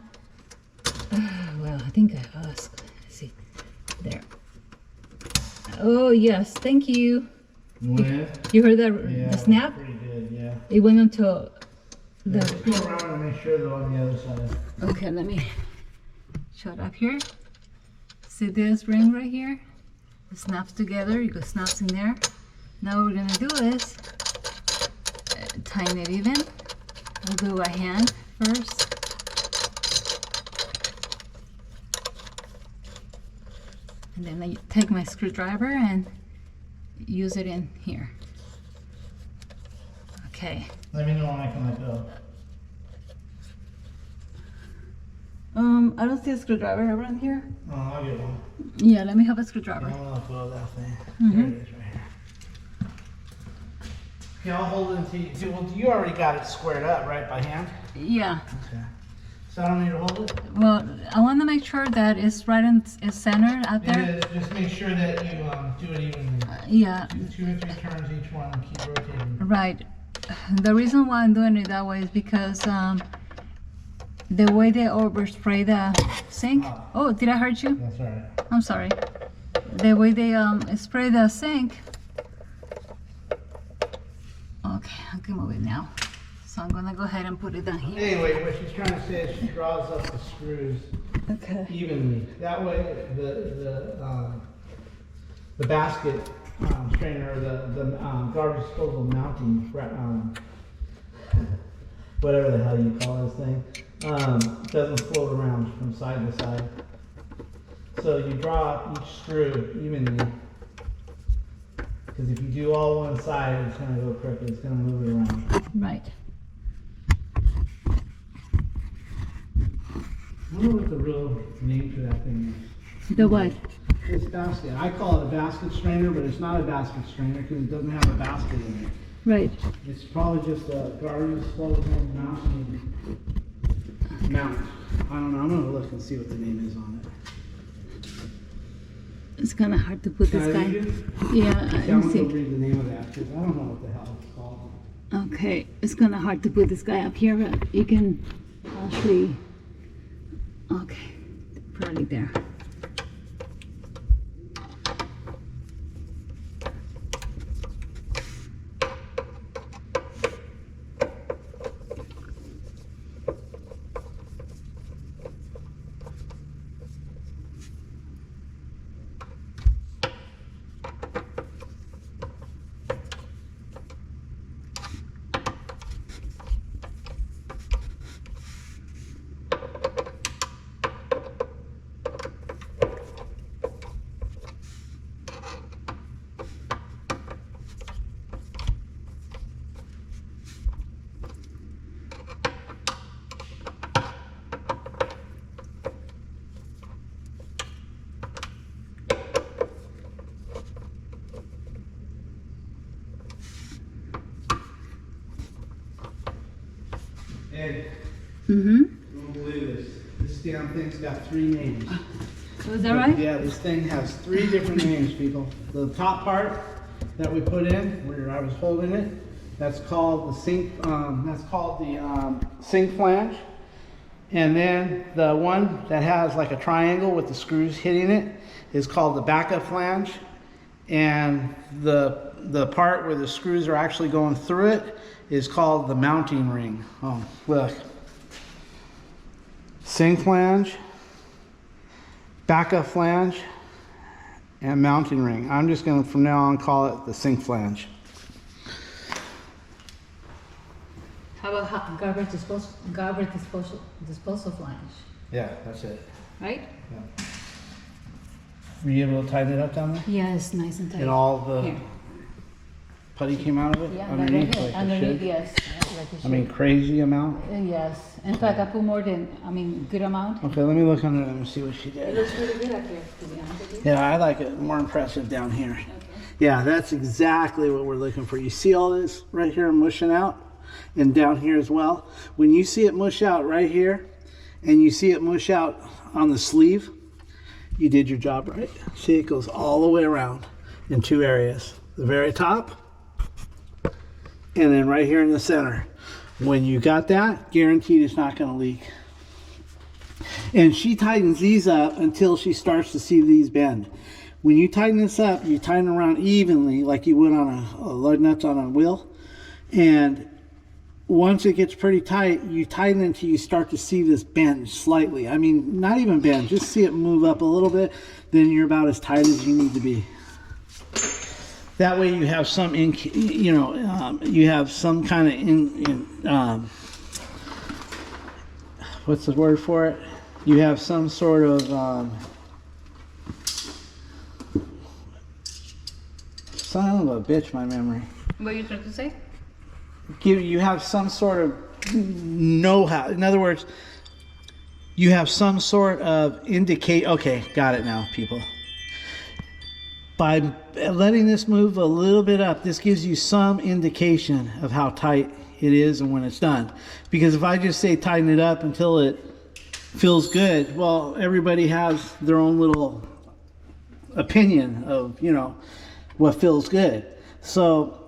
Well, I think I asked. Let's see. There. Oh, yes. Thank you. You heard the snap? Pretty good, yeah. It went into the. Just go around and make sure they're on the other side. Okay, let me show it up here. See this ring right here? It snaps together. You go snaps in there. Now what we're gonna do is tighten it even. We'll do by hand first. And then I take my screwdriver and use it in here. Okay. Let me know when I can let go. I don't see a screwdriver around here. Oh, I'll get one. Yeah, let me have a screwdriver. I'm gonna let go of that thing. Mhm. There it is right here. Okay, I'll hold it until you. Well, you already got it squared up, right, by hand? Yeah. Okay. So I don't need to hold it? Well, I want to make sure that it's right in it's centered out there. It is. Just make sure that you do it evenly. Yeah. Do 2 or 3 turns each one and keep rotating. Right. The reason why I'm doing it that way is because the way they overspray the sink. Oh, did I hurt you? That's all right. I'm sorry. The way they spray the sink. Okay, I can move it now. So I'm gonna go ahead and put it down here. Anyway, what she's trying to say is she draws up the screws Okay. evenly. That way, the basket strainer, or the garbage disposal mounting, whatever the hell you call this thing, doesn't float around from side to side. So you draw each screw evenly. Because if you do all one side, it's going to go crooked. It's going to move it around. Right. I wonder what the real name for that thing is. The what? It's basket. I call it a basket strainer, but it's not a basket strainer because it doesn't have a basket in it. Right. It's probably just a garbage disposal mounting mount. I don't know. I'm going to look and see what the name is on it. It's kind of hard to put this Can I guy. read it? Yeah, I'm let me going to see. read the name of that because I don't know what the hell it's called. Okay, it's kind of hard to put this guy up here, but you can actually. Okay, probably there. Ed, Mm-hmm. don't believe this. This damn thing's got 3 names. Was that right? Yeah, this thing has 3 different names, people. The top part that we put in, where I was holding it, that's called the sink. That's called the sink flange. And then the one that has like a triangle with the screws hitting it is called the backup flange. And the part where the screws are actually going through it is called the mounting ring. Oh, look. Sink flange, backup flange, and mounting ring. I'm just going to from now on call it the sink flange. How about garbage disposal flange, Yeah, that's it. right? Yeah. Were you able to tighten it up down there? Yeah, it's nice and tight. And all the Here. putty came out of it? Yeah, underneath, like like it underneath, should? yes. Like it I mean, should. crazy amount. Yes. In fact, I put more than, good amount. Okay, let me look under them and see what she It did. looks really good up here, to be honest with you. Yeah, I like it more impressive down here. Okay. Yeah, that's exactly what we're looking for. You see all this right here mushing out and down here as well? When you see it mush out right here and you see it mush out on the sleeve, you did your job right. See, it goes all the way around in two areas. The very top and then right here in the center. When you got that, guaranteed it's not going to leak. And she tightens these up until she starts to see these bend. When you tighten this up, you tighten around evenly like you would on a lug nuts on a wheel. And once it gets pretty tight, you tighten until you start to see this bend slightly. I mean, not even bend, just see it move up a little bit. Then you're about as tight as you need to be. That way you have some, you have some kind of, what's the word for it? You have some sort of, son of a bitch, my memory. What are you trying to say? You have some sort of know-how. In other words, you have some sort of okay, got it now, people. By letting this move a little bit up, this gives you some indication of how tight it is and when it's done. Because if I just say tighten it up until it feels good, well, everybody has their own little opinion of, what feels good. So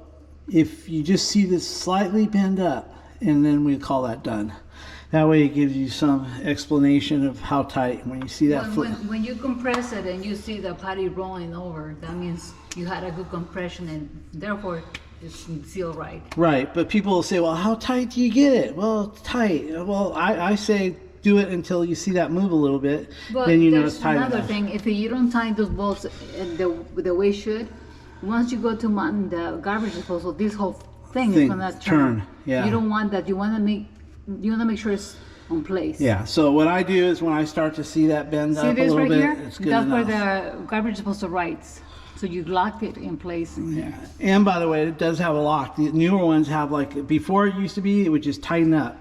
if you just see this slightly bend up, and then we call that done. That way it gives you some explanation of how tight. When you see that When you compress it and you see the putty rolling over, that means you had a good compression and therefore it's sealed right. Right, but people will say, well, how tight do you get it? Well, it's tight. Well, I say do it until you see that move a little bit, But then you know there's it's tight another enough. thing, if you don't tie those bolts the way it should, once you go to mountain the garbage disposal, this whole thing is gonna turn. Yeah. You don't want that. You wanna make sure it's on place. Yeah, so what I do is when I start to see that bend See up a this little right bit, here? it's good That's enough. where the garbage disposal rides. So you lock it in place. Yeah. And by the way, it does have a lock. The newer ones have before it used to be, it would just tighten up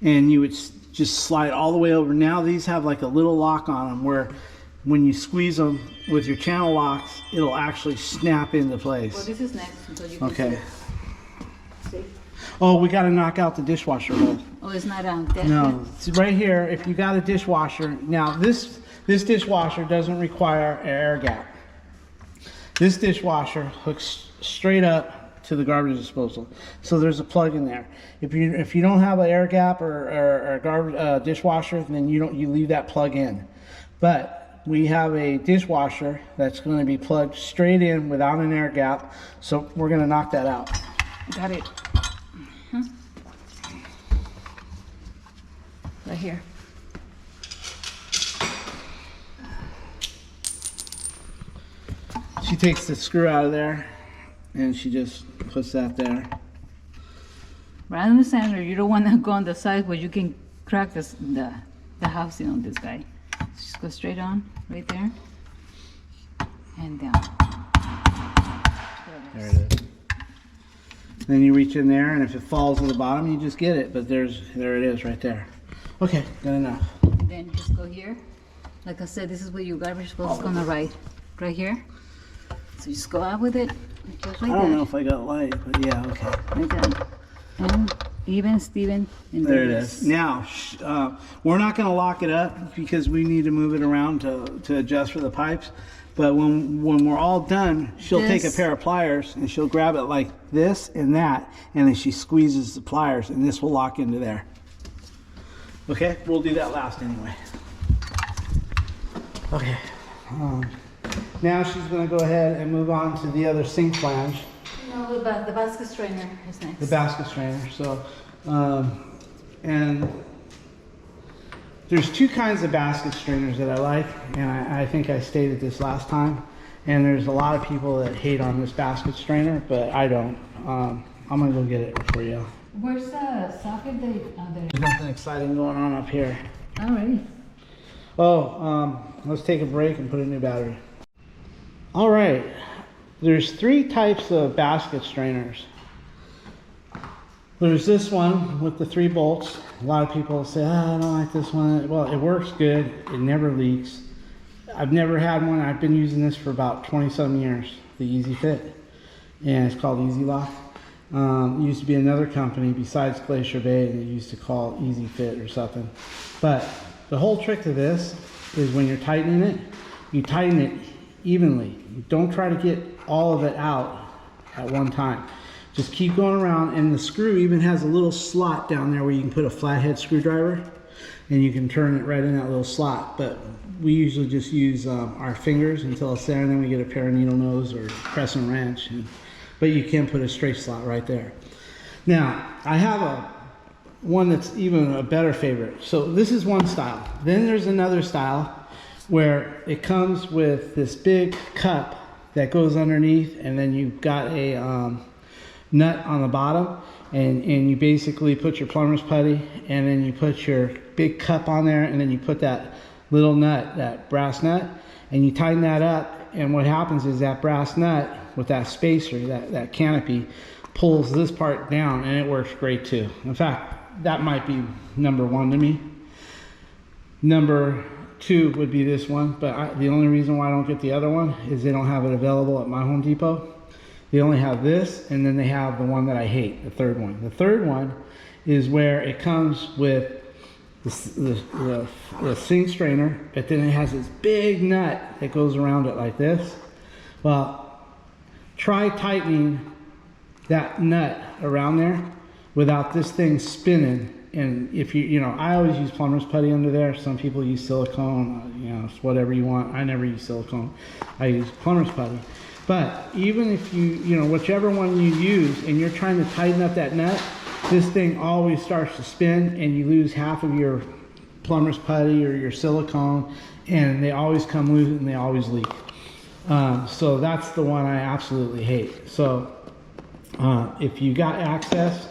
and you would just slide all the way over. Now these have like a little lock on them where when you squeeze them with your channel locks, it'll actually snap into place. Well, this is next, so you can Okay. see. Oh, we got to knock out the dishwasher hole. Oh, it's not on that. No, it's right here. If you got a dishwasher, now this dishwasher doesn't require an air gap. This dishwasher hooks straight up to the garbage disposal, so there's a plug in there. If you don't have an air gap or a garbage dishwasher, then you leave that plug in. But we have a dishwasher that's going to be plugged straight in without an air gap, so we're going to knock that out. Got it. Right here. She takes the screw out of there and she just puts that there. Right in the center. You don't want to go on the side where you can crack the housing on this guy. Just go straight on, right there, and down. There it is. Then you reach in there, and if it falls to the bottom, you just get it. But there it is, right there. Okay, good enough. Then just go here. Like I said, this is where your garbage disposal is gonna ride. Right here. So just go out with it, just like I don't that. know if I got light, but yeah, okay. Like that. And even, Steven. And There it is. Now, we're not going to lock it up because we need to move it around to adjust for the pipes. But when we're all done, she'll take a pair of pliers and she'll grab it like this and that, and then she squeezes the pliers, and this will lock into there. Okay, we'll do that last anyway. Okay. Now she's going to go ahead and move on to the other sink flange. No, the basket strainer is next. The basket strainer. So, and there's two kinds of basket strainers that I like, and I think I stated this last time. And there's a lot of people that hate on this basket strainer, but I don't. I'm gonna go get it for you. Where's the socket? There's nothing exciting going on up here. Alrighty. Oh, let's take a break and put a new battery. All right, there's three types of basket strainers. There's this one with the 3 bolts. A lot of people say, oh, I don't like this one. Well, it works good. It never leaks. I've never had one. I've been using this for about 20-some years, the Easy Fit, and it's called Easy Lock. It used to be another company besides Glacier Bay, and they used to call Easy Fit or something. But the whole trick to this is when you're tightening it, you tighten it evenly. Don't try to get all of it out at one time. Just keep going around, and the screw even has a little slot down there where you can put a flathead screwdriver, and you can turn it right in that little slot. But we usually just use our fingers until it's there, and then we get a pair of needle nose or crescent wrench. But you can put a straight slot right there. Now, I have one that's even a better favorite. So this is one style. Then there's another style where it comes with this big cup that goes underneath, and then you've got a nut on the bottom, and you basically put your plumber's putty, and then you put your big cup on there, and then you put that little nut, that brass nut, and you tighten that up, and what happens is that brass nut with that spacer, that canopy, pulls this part down, and it works great too. In fact, that might be number 1 to me. Number 2 would be this one, but the only reason why I don't get the other one is they don't have it available at my Home Depot. They only have this, and then they have the one that I hate, the third one. The third one is where it comes with the sink strainer, but then it has this big nut that goes around it like this. Well, try tightening that nut around there without this thing spinning. And if I always use plumber's putty under there. Some people use silicone, it's whatever you want. I never use silicone. I use plumber's putty. But even if whichever one you use, and you're trying to tighten up that nut, this thing always starts to spin, and you lose half of your plumber's putty or your silicone, and they always come loose and they always leak. So that's the one I absolutely hate. So if you got access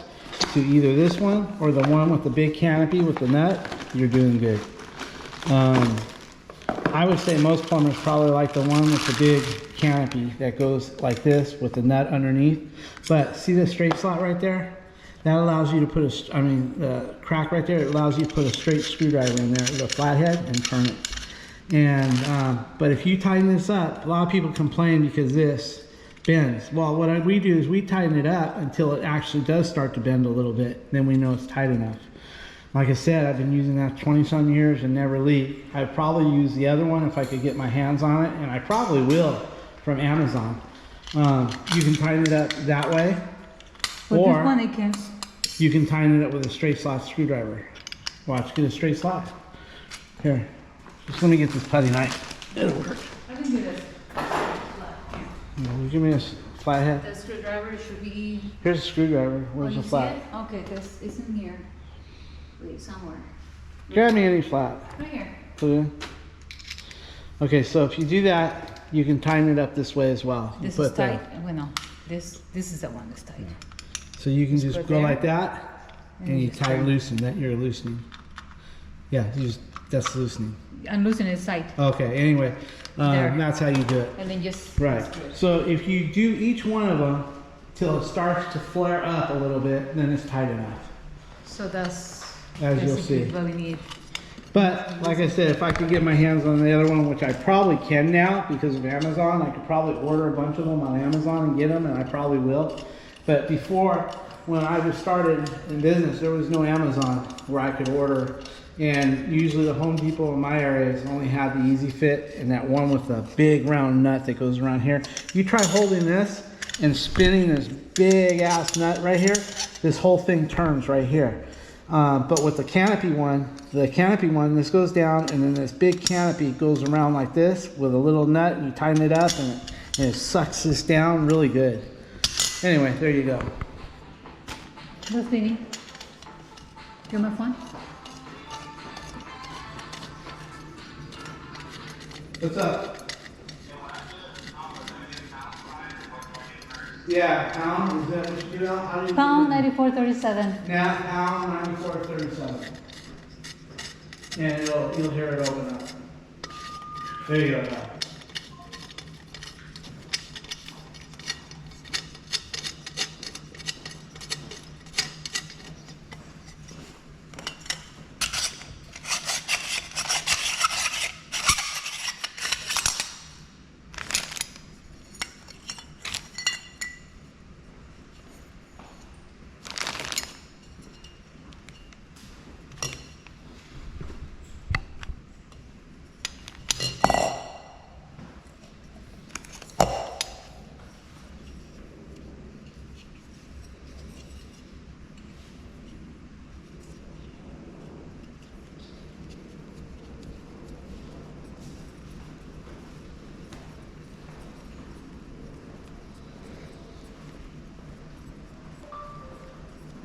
to either this one or the one with the big canopy with the nut, you're doing good. I would say most plumbers probably like the one with the big canopy that goes like this with the nut underneath. But see the straight slot right there? That allows you to put the crack right there, it allows you to put a straight screwdriver in there with a flathead and turn it. And but if you tighten this up, a lot of people complain because this bends. Well, what we do is we tighten it up until it actually does start to bend a little bit. Then we know it's tight enough. Like I said, I've been using that 20-some years and never leak. I'd probably use the other one if I could get my hands on it, and I probably will from Amazon. You can tighten it up that way, or this one it can. You can tighten it up with a straight slot screwdriver. Watch, get a straight slot. Here, just let me get this putty knife. It'll work. I can do this. Give me a flathead. The screwdriver should be. Here's a screwdriver. Where's the flat? Okay, this is in here. Wait, somewhere. Grab me any flat. Right here. Put it in. Okay, so if you do that, you can tighten it up this way as well. This is tight. Well, no, this is the one that's tight. So you can just go like that, and you loosen that. You're loosening. Yeah, that's loosening. I'm loosening it tight. Okay. Anyway, that's how you do it. And then just right. So if you do each one of them till it starts to flare up a little bit, then it's tight enough. So that's as you'll see. What we need. But like I said, if I could get my hands on the other one, which I probably can now because of Amazon, I could probably order a bunch of them on Amazon and get them, and I probably will. But before, when I just started in business, there was no Amazon where I could order. And usually the Home Depot in my areas only had the Easy Fit and that one with the big round nut that goes around here. You try holding this and spinning this big ass nut right here, this whole thing turns right here. But with the canopy one, this goes down, and then this big canopy goes around like this with a little nut, and you tighten it up, and it sucks this down really good. Anyway, there you go. What's Vinny? You want my phone? What's up? Yeah, pound, is that what you do? How do you Pound do it? 94.37. Now, pound 94.37. And you'll hear it open up. There you go.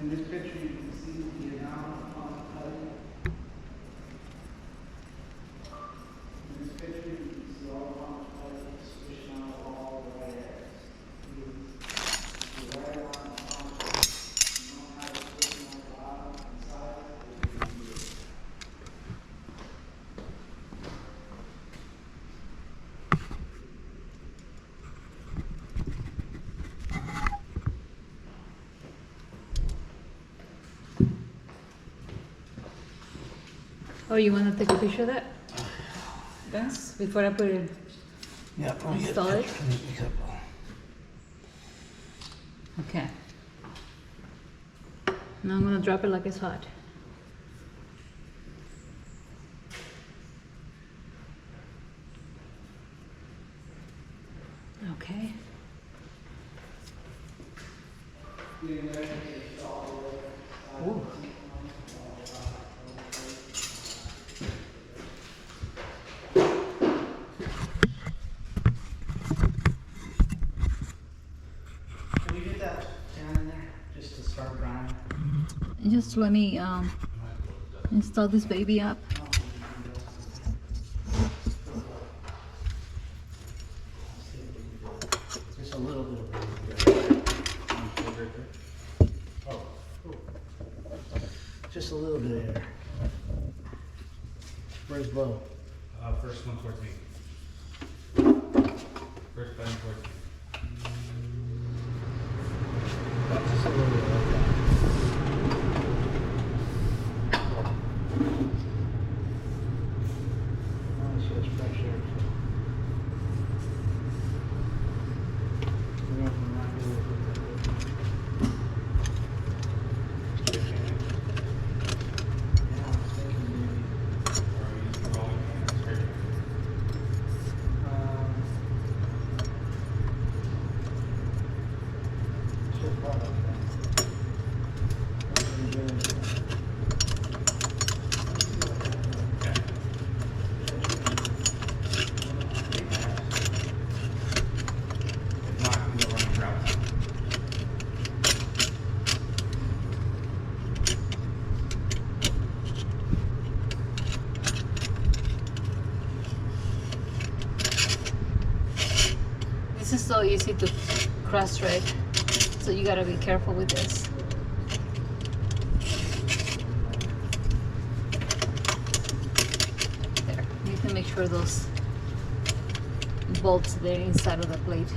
In this picture, you can see the amount on the cutting. In this picture, you can see all the on the cutting, swishing out all the right areas. The right one on the cutting, you don't have it swishing on the bottom and side, you can do it. Oh, you want to take a picture of that? Yes, before I put it. Yeah, Install it? Okay. Now I'm gonna drop it like it's hot. Okay. Ooh. Can we get that pan in there just to start drying? Just let me install this baby up. Just a little bit of just a little bit of air. Where's low? First one towards me. First button towards me. Just a little bit like that. Oh, so it's fresh air too. We don't want to do it. Yeah, I'm thinking maybe. Or are you rolling hands straight? Should probably like that. That's what I'm doing. Okay. If not, we'll run the route. This is so easy to cross thread, so you gotta be careful with this. There, you can make sure those bolts there inside of the plate.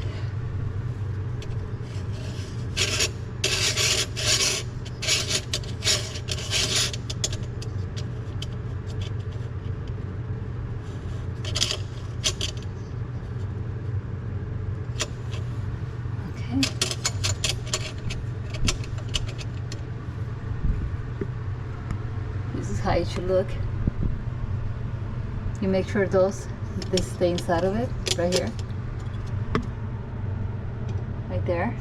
Okay. This is how it should look. You make sure this stay inside of it, right here. Right there.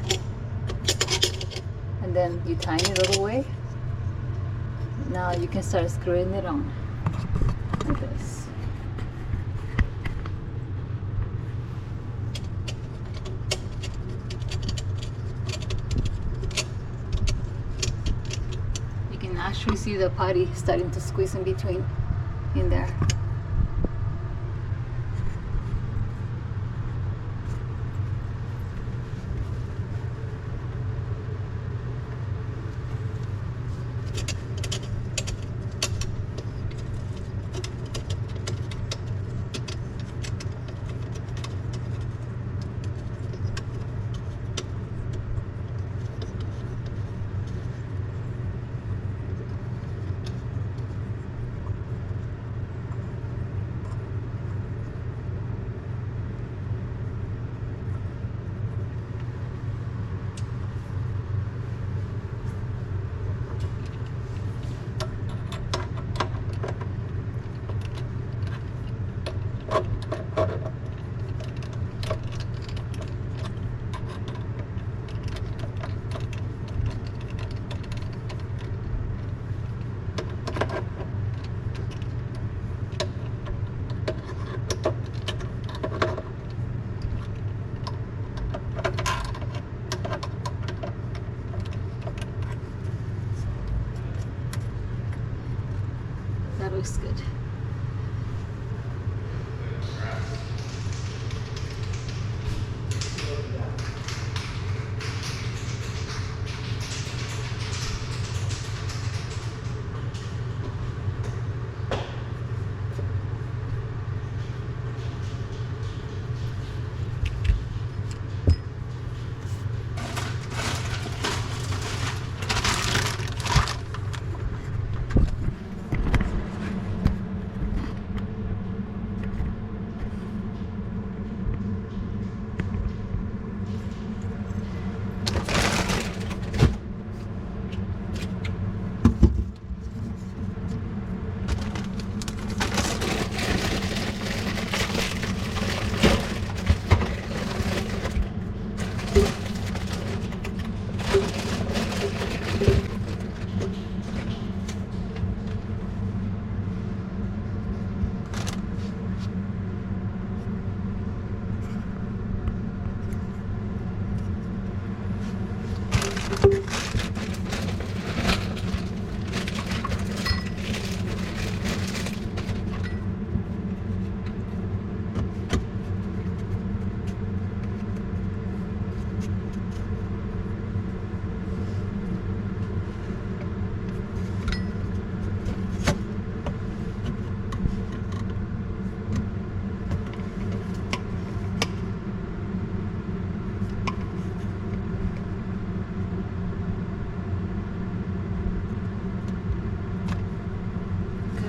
And then you tighten it all the way. Now you can start screwing it on like this. You can actually see the putty starting to squeeze in between in there. That looks good.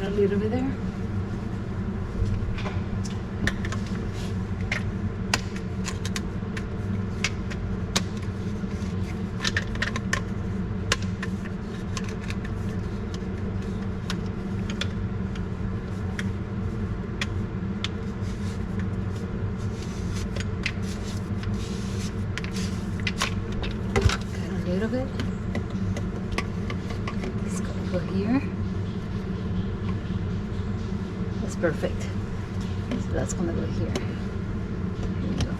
A little bit there. Got a little bit. It's gonna go here. Perfect. So that's gonna go here. Here we go.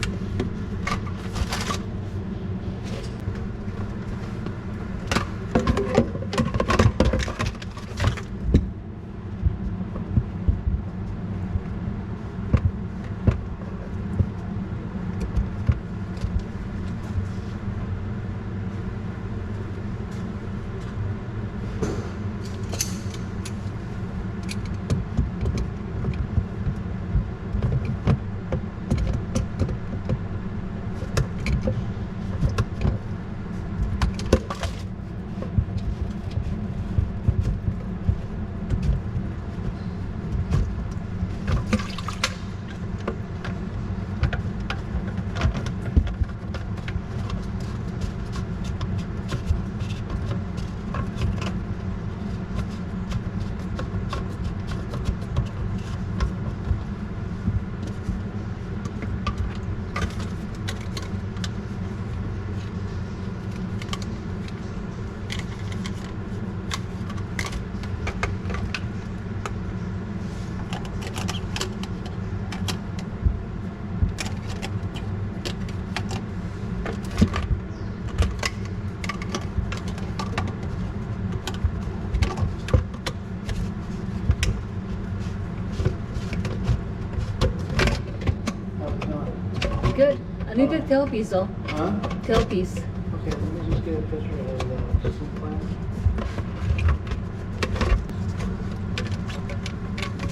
Good. I need a tailpiece though. Huh? Tailpiece. Okay, let me just get a picture of the soup plant.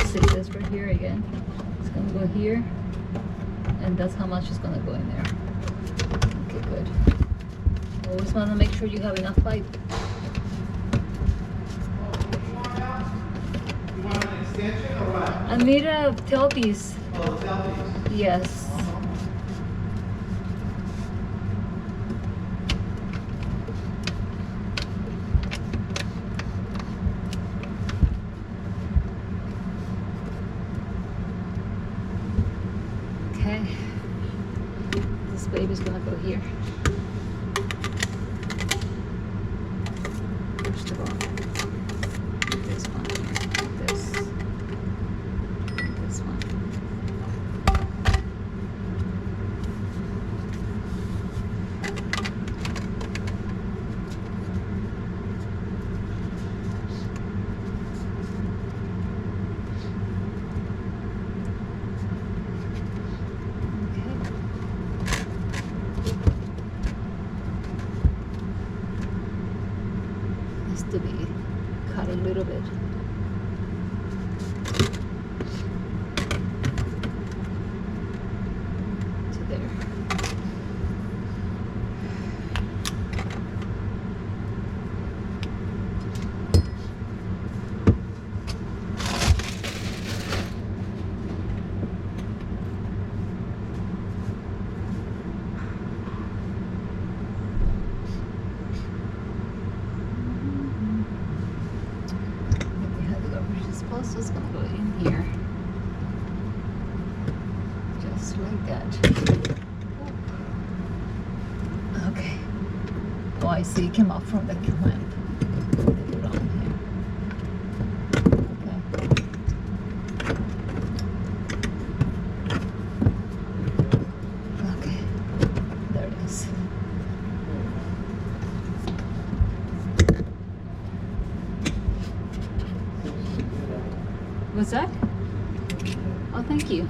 Stick this right here again. It's gonna go here. And that's how much is gonna go in there. Okay, good. Always wanna make sure you have enough pipe. You want an extension or what? I need a tailpiece. Oh, the tailpiece. Yes. Okay. This baby's gonna go here. First of all, this one here, this, and this one. To be cut a little bit. To there. Also, it's gonna go in here, just like that. Okay. Oh, I see. It came up from the clamp. Put it on here. Okay. Okay. There it is. What's that? Oh, thank you.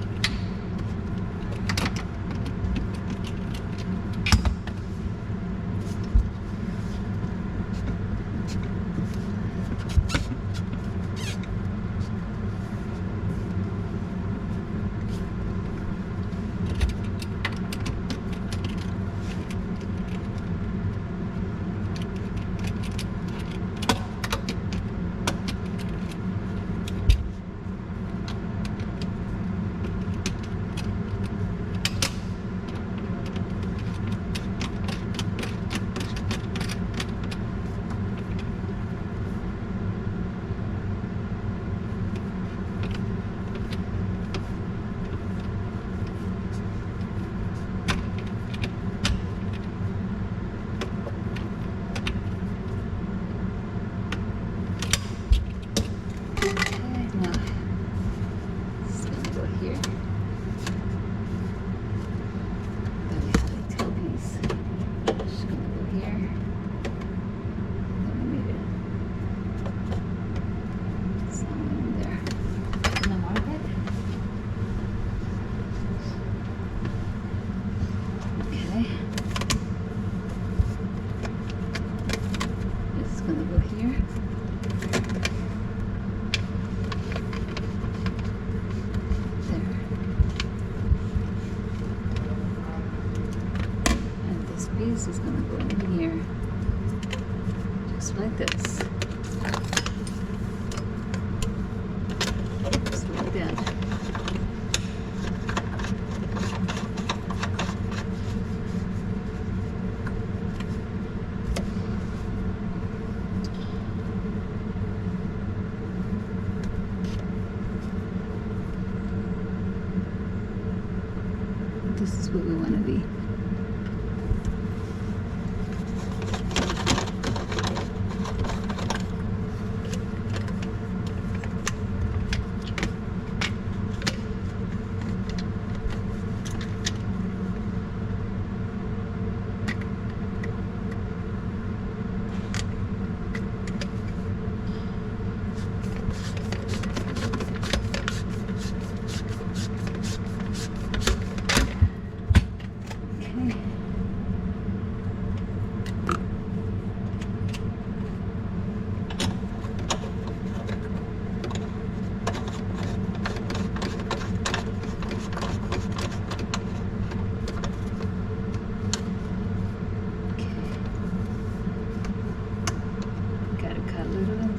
This is going to go in here, just like this. Just like that. This is what we want to be.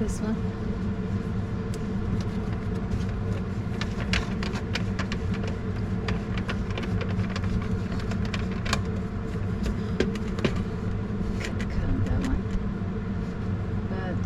this one. Cut on that one. But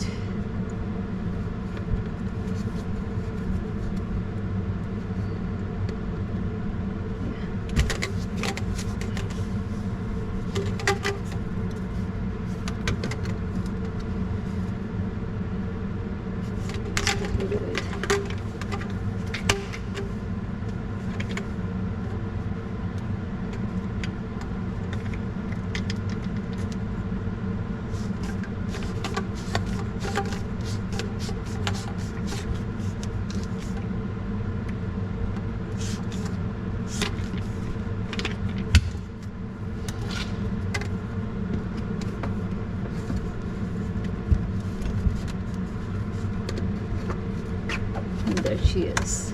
and there she is.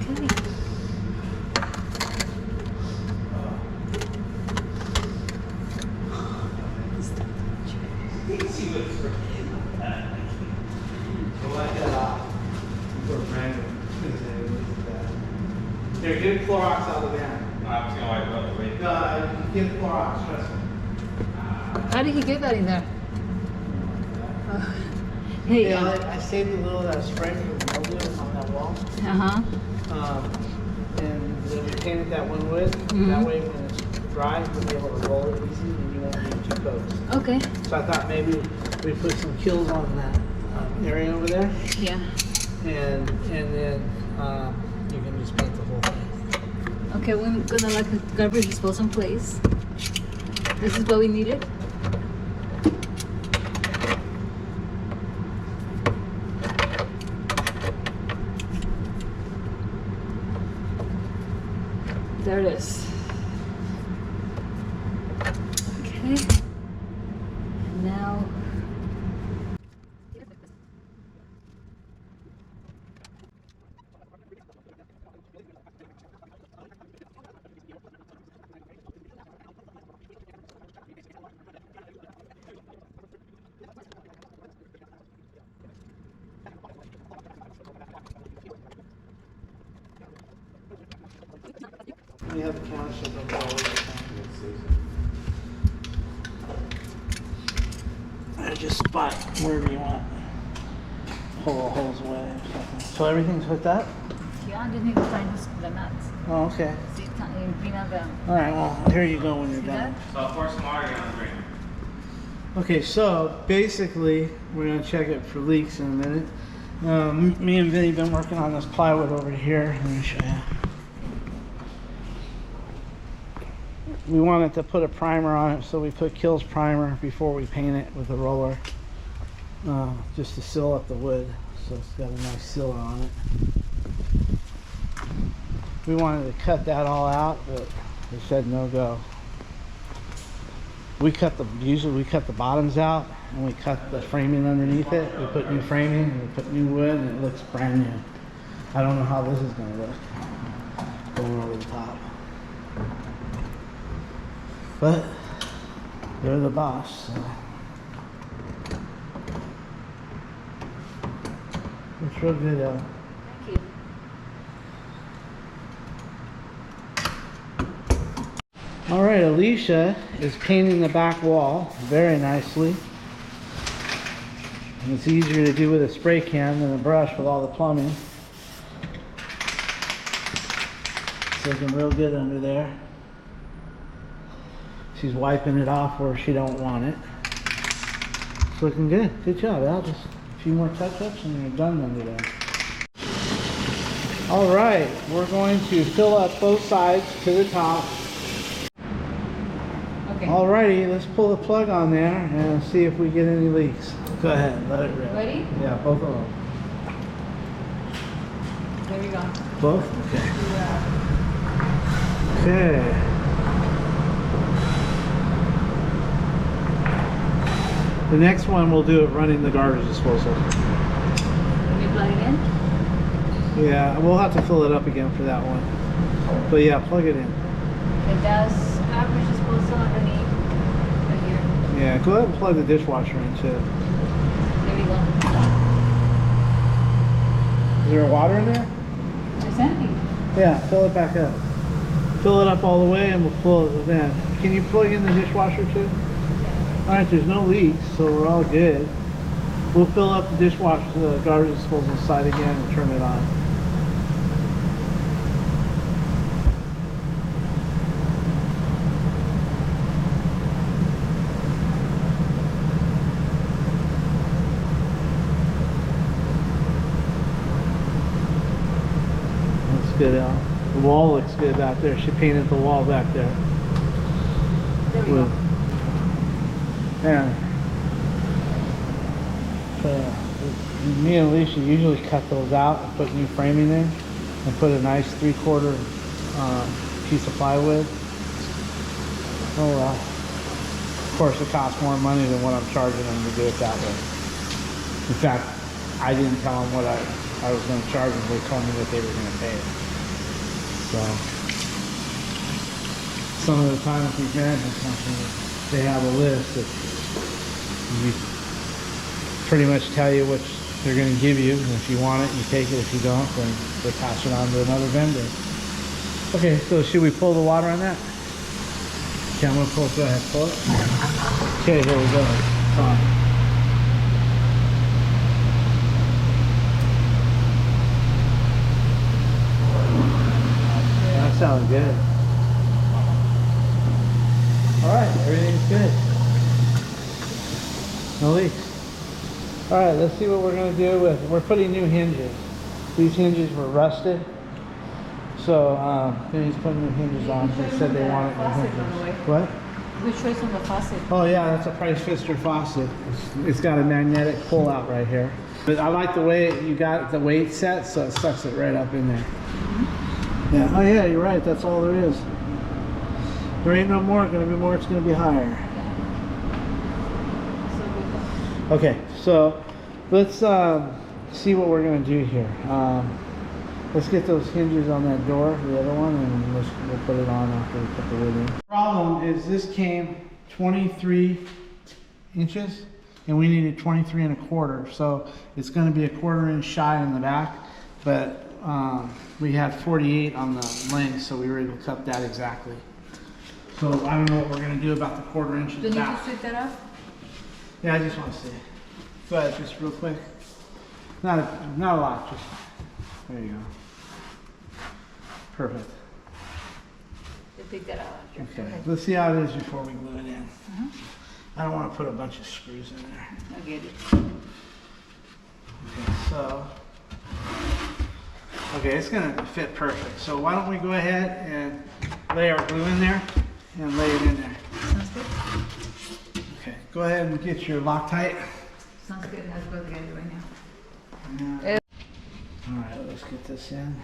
Okay. You can see what's for So I got off for random. They're good Clorox out of there. I was gonna wipe it up the way. Get Clorox, trust me. How did he get that in there? Hey. Yeah, I saved a little of that spray from the mildew on that wall. Uh-huh. And then we painted that one wood. Mhm. That way when it's dry, you'll be able to roll it easy and you won't need two coats. Okay. So I thought maybe we put some kills on that area over there. Yeah. And then you can just paint the whole thing. Okay, we're gonna like the garbage disposal in place. This is what we needed. There it is. Okay. Now. We have the counter shipped up all the time. I just spot wherever you want. Pull the holes away or something. So everything's hooked up? Yeah, I just need to find the nuts. Oh, okay. See, clean up the. All right, well, here you go when you're See done. So I'll pour some water on the drain. Okay, so basically, we're gonna check it for leaks in a minute. Me and Vinny been working on this plywood over here. Let me show you. We wanted to put a primer on it, so we put Kills primer before we paint it with a roller, just to seal up the wood, so it's got a nice sealer on it. We wanted to cut that all out, but they said no go. Usually we cut the bottoms out and we cut the framing underneath it. We put new framing and we put new wood and it looks brand new. I don't know how this is going to look going over the top. But they're the boss, so. It's real good though. Thank you. All right, Alicia is painting the back wall very nicely. And it's easier to do with a spray can than a brush with all the plumbing. It's looking real good under there. She's wiping it off where she don't want it. It's looking good. Good job, Al. Just a few more touch-ups and you're done under there. All right, we're going to fill up both sides to the top. Okay. Alrighty, let's pull the plug on there and see if we get any leaks. Go ahead, let it rip. Ready? Yeah, both of them. There we go. Both? Okay. Yeah. Okay. The next one we'll do it running the garbage disposal. Let me plug it in. Yeah, we'll have to fill it up again for that one. But yeah, plug it in. It does garbage disposal underneath right here. Yeah, go ahead and plug the dishwasher in too. There we go. Is there water in there? It's empty. Yeah, fill it back up. Fill it up all the way and we'll pull it in. Can you plug in the dishwasher too? Alright, there's no leaks, so we're all good. We'll fill up the dishwasher, the garbage disposal side again and turn it on. Looks good, Al. The wall looks good back there. She painted the wall back there. There we go. Yeah. Me and Alicia usually cut those out and put new framing in and put a nice 3/4 piece of plywood. Oh well. Of course it costs more money than what I'm charging them to do it that way. In fact, I didn't tell them what I was going to charge them. They told me what they were going to pay. So some of the time with these management companies, they have a list that you pretty much tell you what they're going to give you, and if you want it, you take it. If you don't, then they pass it on to another vendor. Okay, so should we pull the water on that? Okay, I'm going to pull it. Go ahead, pull it. Okay, here we go. That sounds good. Alright, everything's good. No leaks. Alright, let's see what we're going to do with, we're putting new hinges. These hinges were rusted. So, Vinny's putting new hinges on. They said they wanted new hinges. What? Which choice on the faucet? Oh yeah, that's a price fixture faucet. It's got a magnetic pull out right here. But I like the way you got the weight set, so it sucks it right up in there. Yeah. Oh yeah, you're right. That's all there is. There ain't no more. Gonna be more. It's gonna be higher. Okay, so let's see what we're gonna do here. Let's get those hinges on that door, the other one, and we'll put it on after we put the wood in. The problem is this came 23 inches, and we needed 23 1/4. So it's going to be a 1/4 inch shy in the back, but we had 48 on the length, so we were able to cut that exactly. So I don't know what we're going to do about the 1/4 inch in the back. Do you need to sweep that up? Yeah, I just want to see. Go ahead, just real quick. Not a lot, just there you go. Perfect. You pick that out. Okay, let's see how it is before we glue it in. I don't want to put a bunch of screws in there. I get it. Okay, so, okay, it's going to fit perfect. So why don't we go ahead and lay our glue in there and lay it in there. Sounds good. Okay, go ahead and get your Loctite. Sounds good. I'll go get it right now. All right, let's get this in.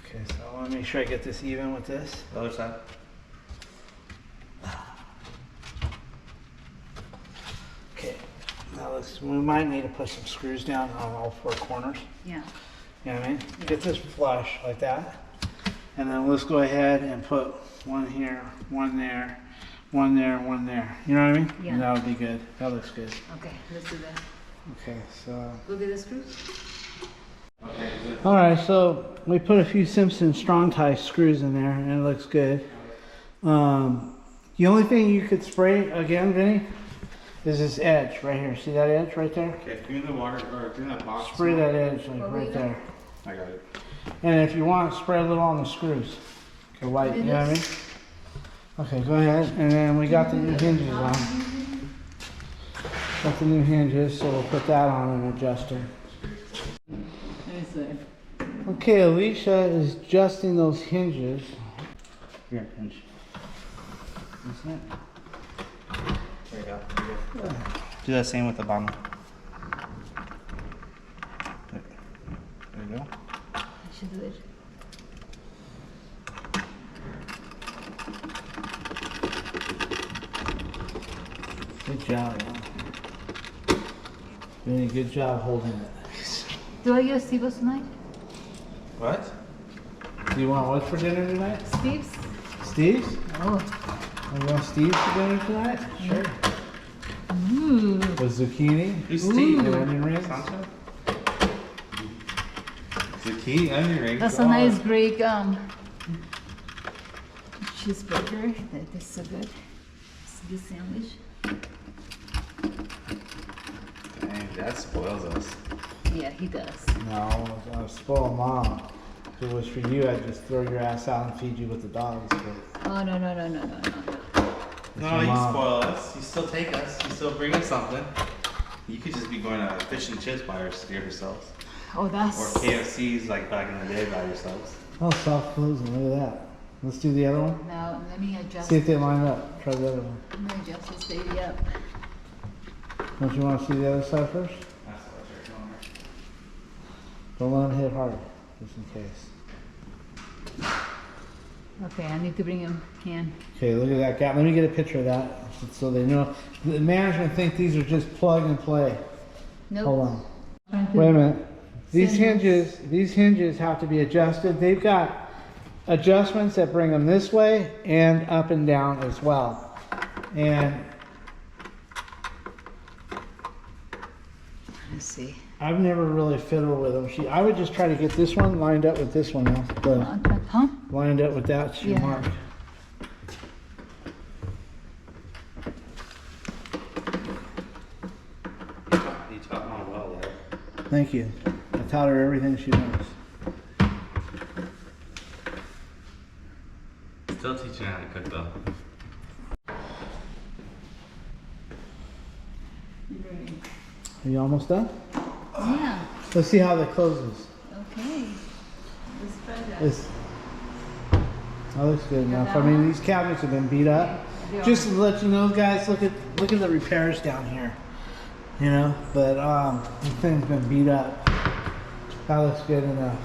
Okay, so I want to make sure I get this even with this. The other side. Okay, now we might need to put some screws down on all 4 corners. Yeah. You know what I mean? Get this flush like that. And then let's go ahead and put one here, one there, one there, one there. You know what I mean? Yeah. And that'll be good. That looks good. Okay, let's do that. Okay, so. Go get the screws. All right, so we put a few Simpson strong tie screws in there, and it looks good. The only thing you could spray again, Vinny, is this edge right here. See that edge right there? Okay, give me the water, or give me that box. Spray that edge like right there. I got it. And if you want, spray a little on the screws. Okay, white, you know what I mean? Okay, go ahead. And then we got the new hinges on. Got the new hinges, so we'll put that on and adjust them. Okay, Alicia is adjusting those hinges. Here, pinch. Isn't it? There you go. Do that same with the bottom. There you go. I should do it. Good job, man. Really good job holding it. Do I use Stevos tonight? What? Do you want what for dinner tonight? Steve's? Steve's? Oh. You want Steve's for dinner tonight? Sure. Ooh. With zucchini? Who's Steve? And onion rings? Sancho? Zucchini, onion rings. That's a nice Greek cheeseburger. That is so good. It's a good sandwich. Dang, that spoils us. Yeah, he does. No, I'm a spoiled mom. If it was for you, I'd just throw your ass out and feed you with the dogs. But Oh, no. No, you spoil us. You still take us. You still bring us something. You could just be going to fish and chips by yourselves. Oh, that's... Or KFC's like back in the day by yourselves. oh, soft closing. Look at that. Let's do the other one. Now, let me adjust. See if they line up. Try the other one. Let me adjust this baby up. Don't you want to see the other side first? That's what you're doing. Don't let them hit hard, just in case. Okay, I need to bring him in. Okay, look at that gap. Let me get a picture of that so they know. The management think these are just plug and play. Nope. Hold on. Wait a minute. These hinges have to be adjusted. They've got adjustments that bring them this way and up and down as well. And Let's see. I've never really fiddled with them. I would just try to get this one lined up with this one now. Huh? Lined up with that Yeah. mark. You taught mom well there. Thank you. I taught her everything she knows. Still teaching her how to cook though. Are you almost done? Yeah. Let's see how that closes. Okay. Let's try that. That looks good enough. I mean, these cabinets have been beat up. Just to let you know, guys, look at the repairs down here. You know, but this thing's been beat up. That looks good enough.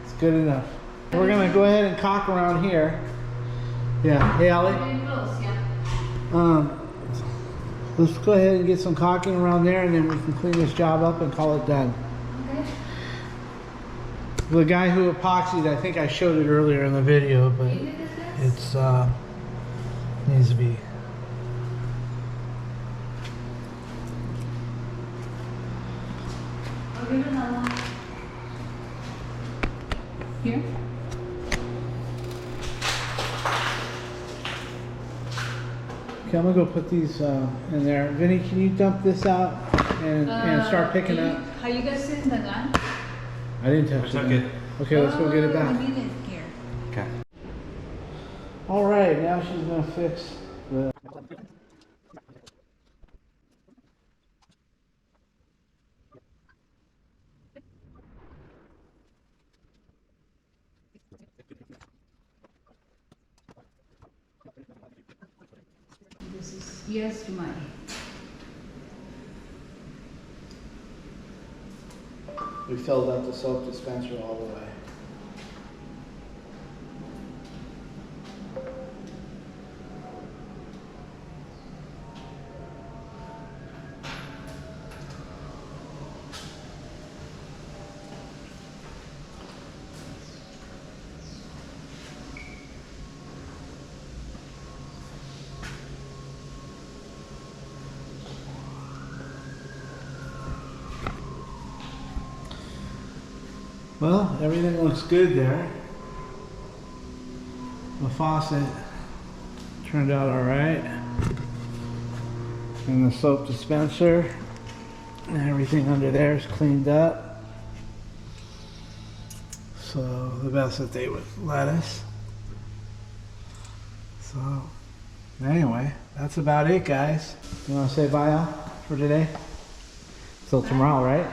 It's good enough. We're gonna go ahead and caulk around here. Yeah. Hey, Allie. Let's go ahead and get some caulking around there, and then we can clean this job up and call it done. Okay. The guy who epoxied, I think I showed it earlier in the video, but it's needs to be. I'll give it another one. Here? Okay, I'm gonna go put these in there. Vinny, can you dump this out and start picking up? How you guys sitting the gun? I didn't touch Took it. it. Okay, let's go get it I back. need it here. Okay. All right, now she's gonna fix the. This is yes to my. We filled up the soap dispenser all the way. Well, everything looks good there. The faucet turned out all right. And the soap dispenser and everything under there is cleaned up. So the best that they would let us. So anyway, that's about it, guys. You want to say bye Al, for today? Till tomorrow, right?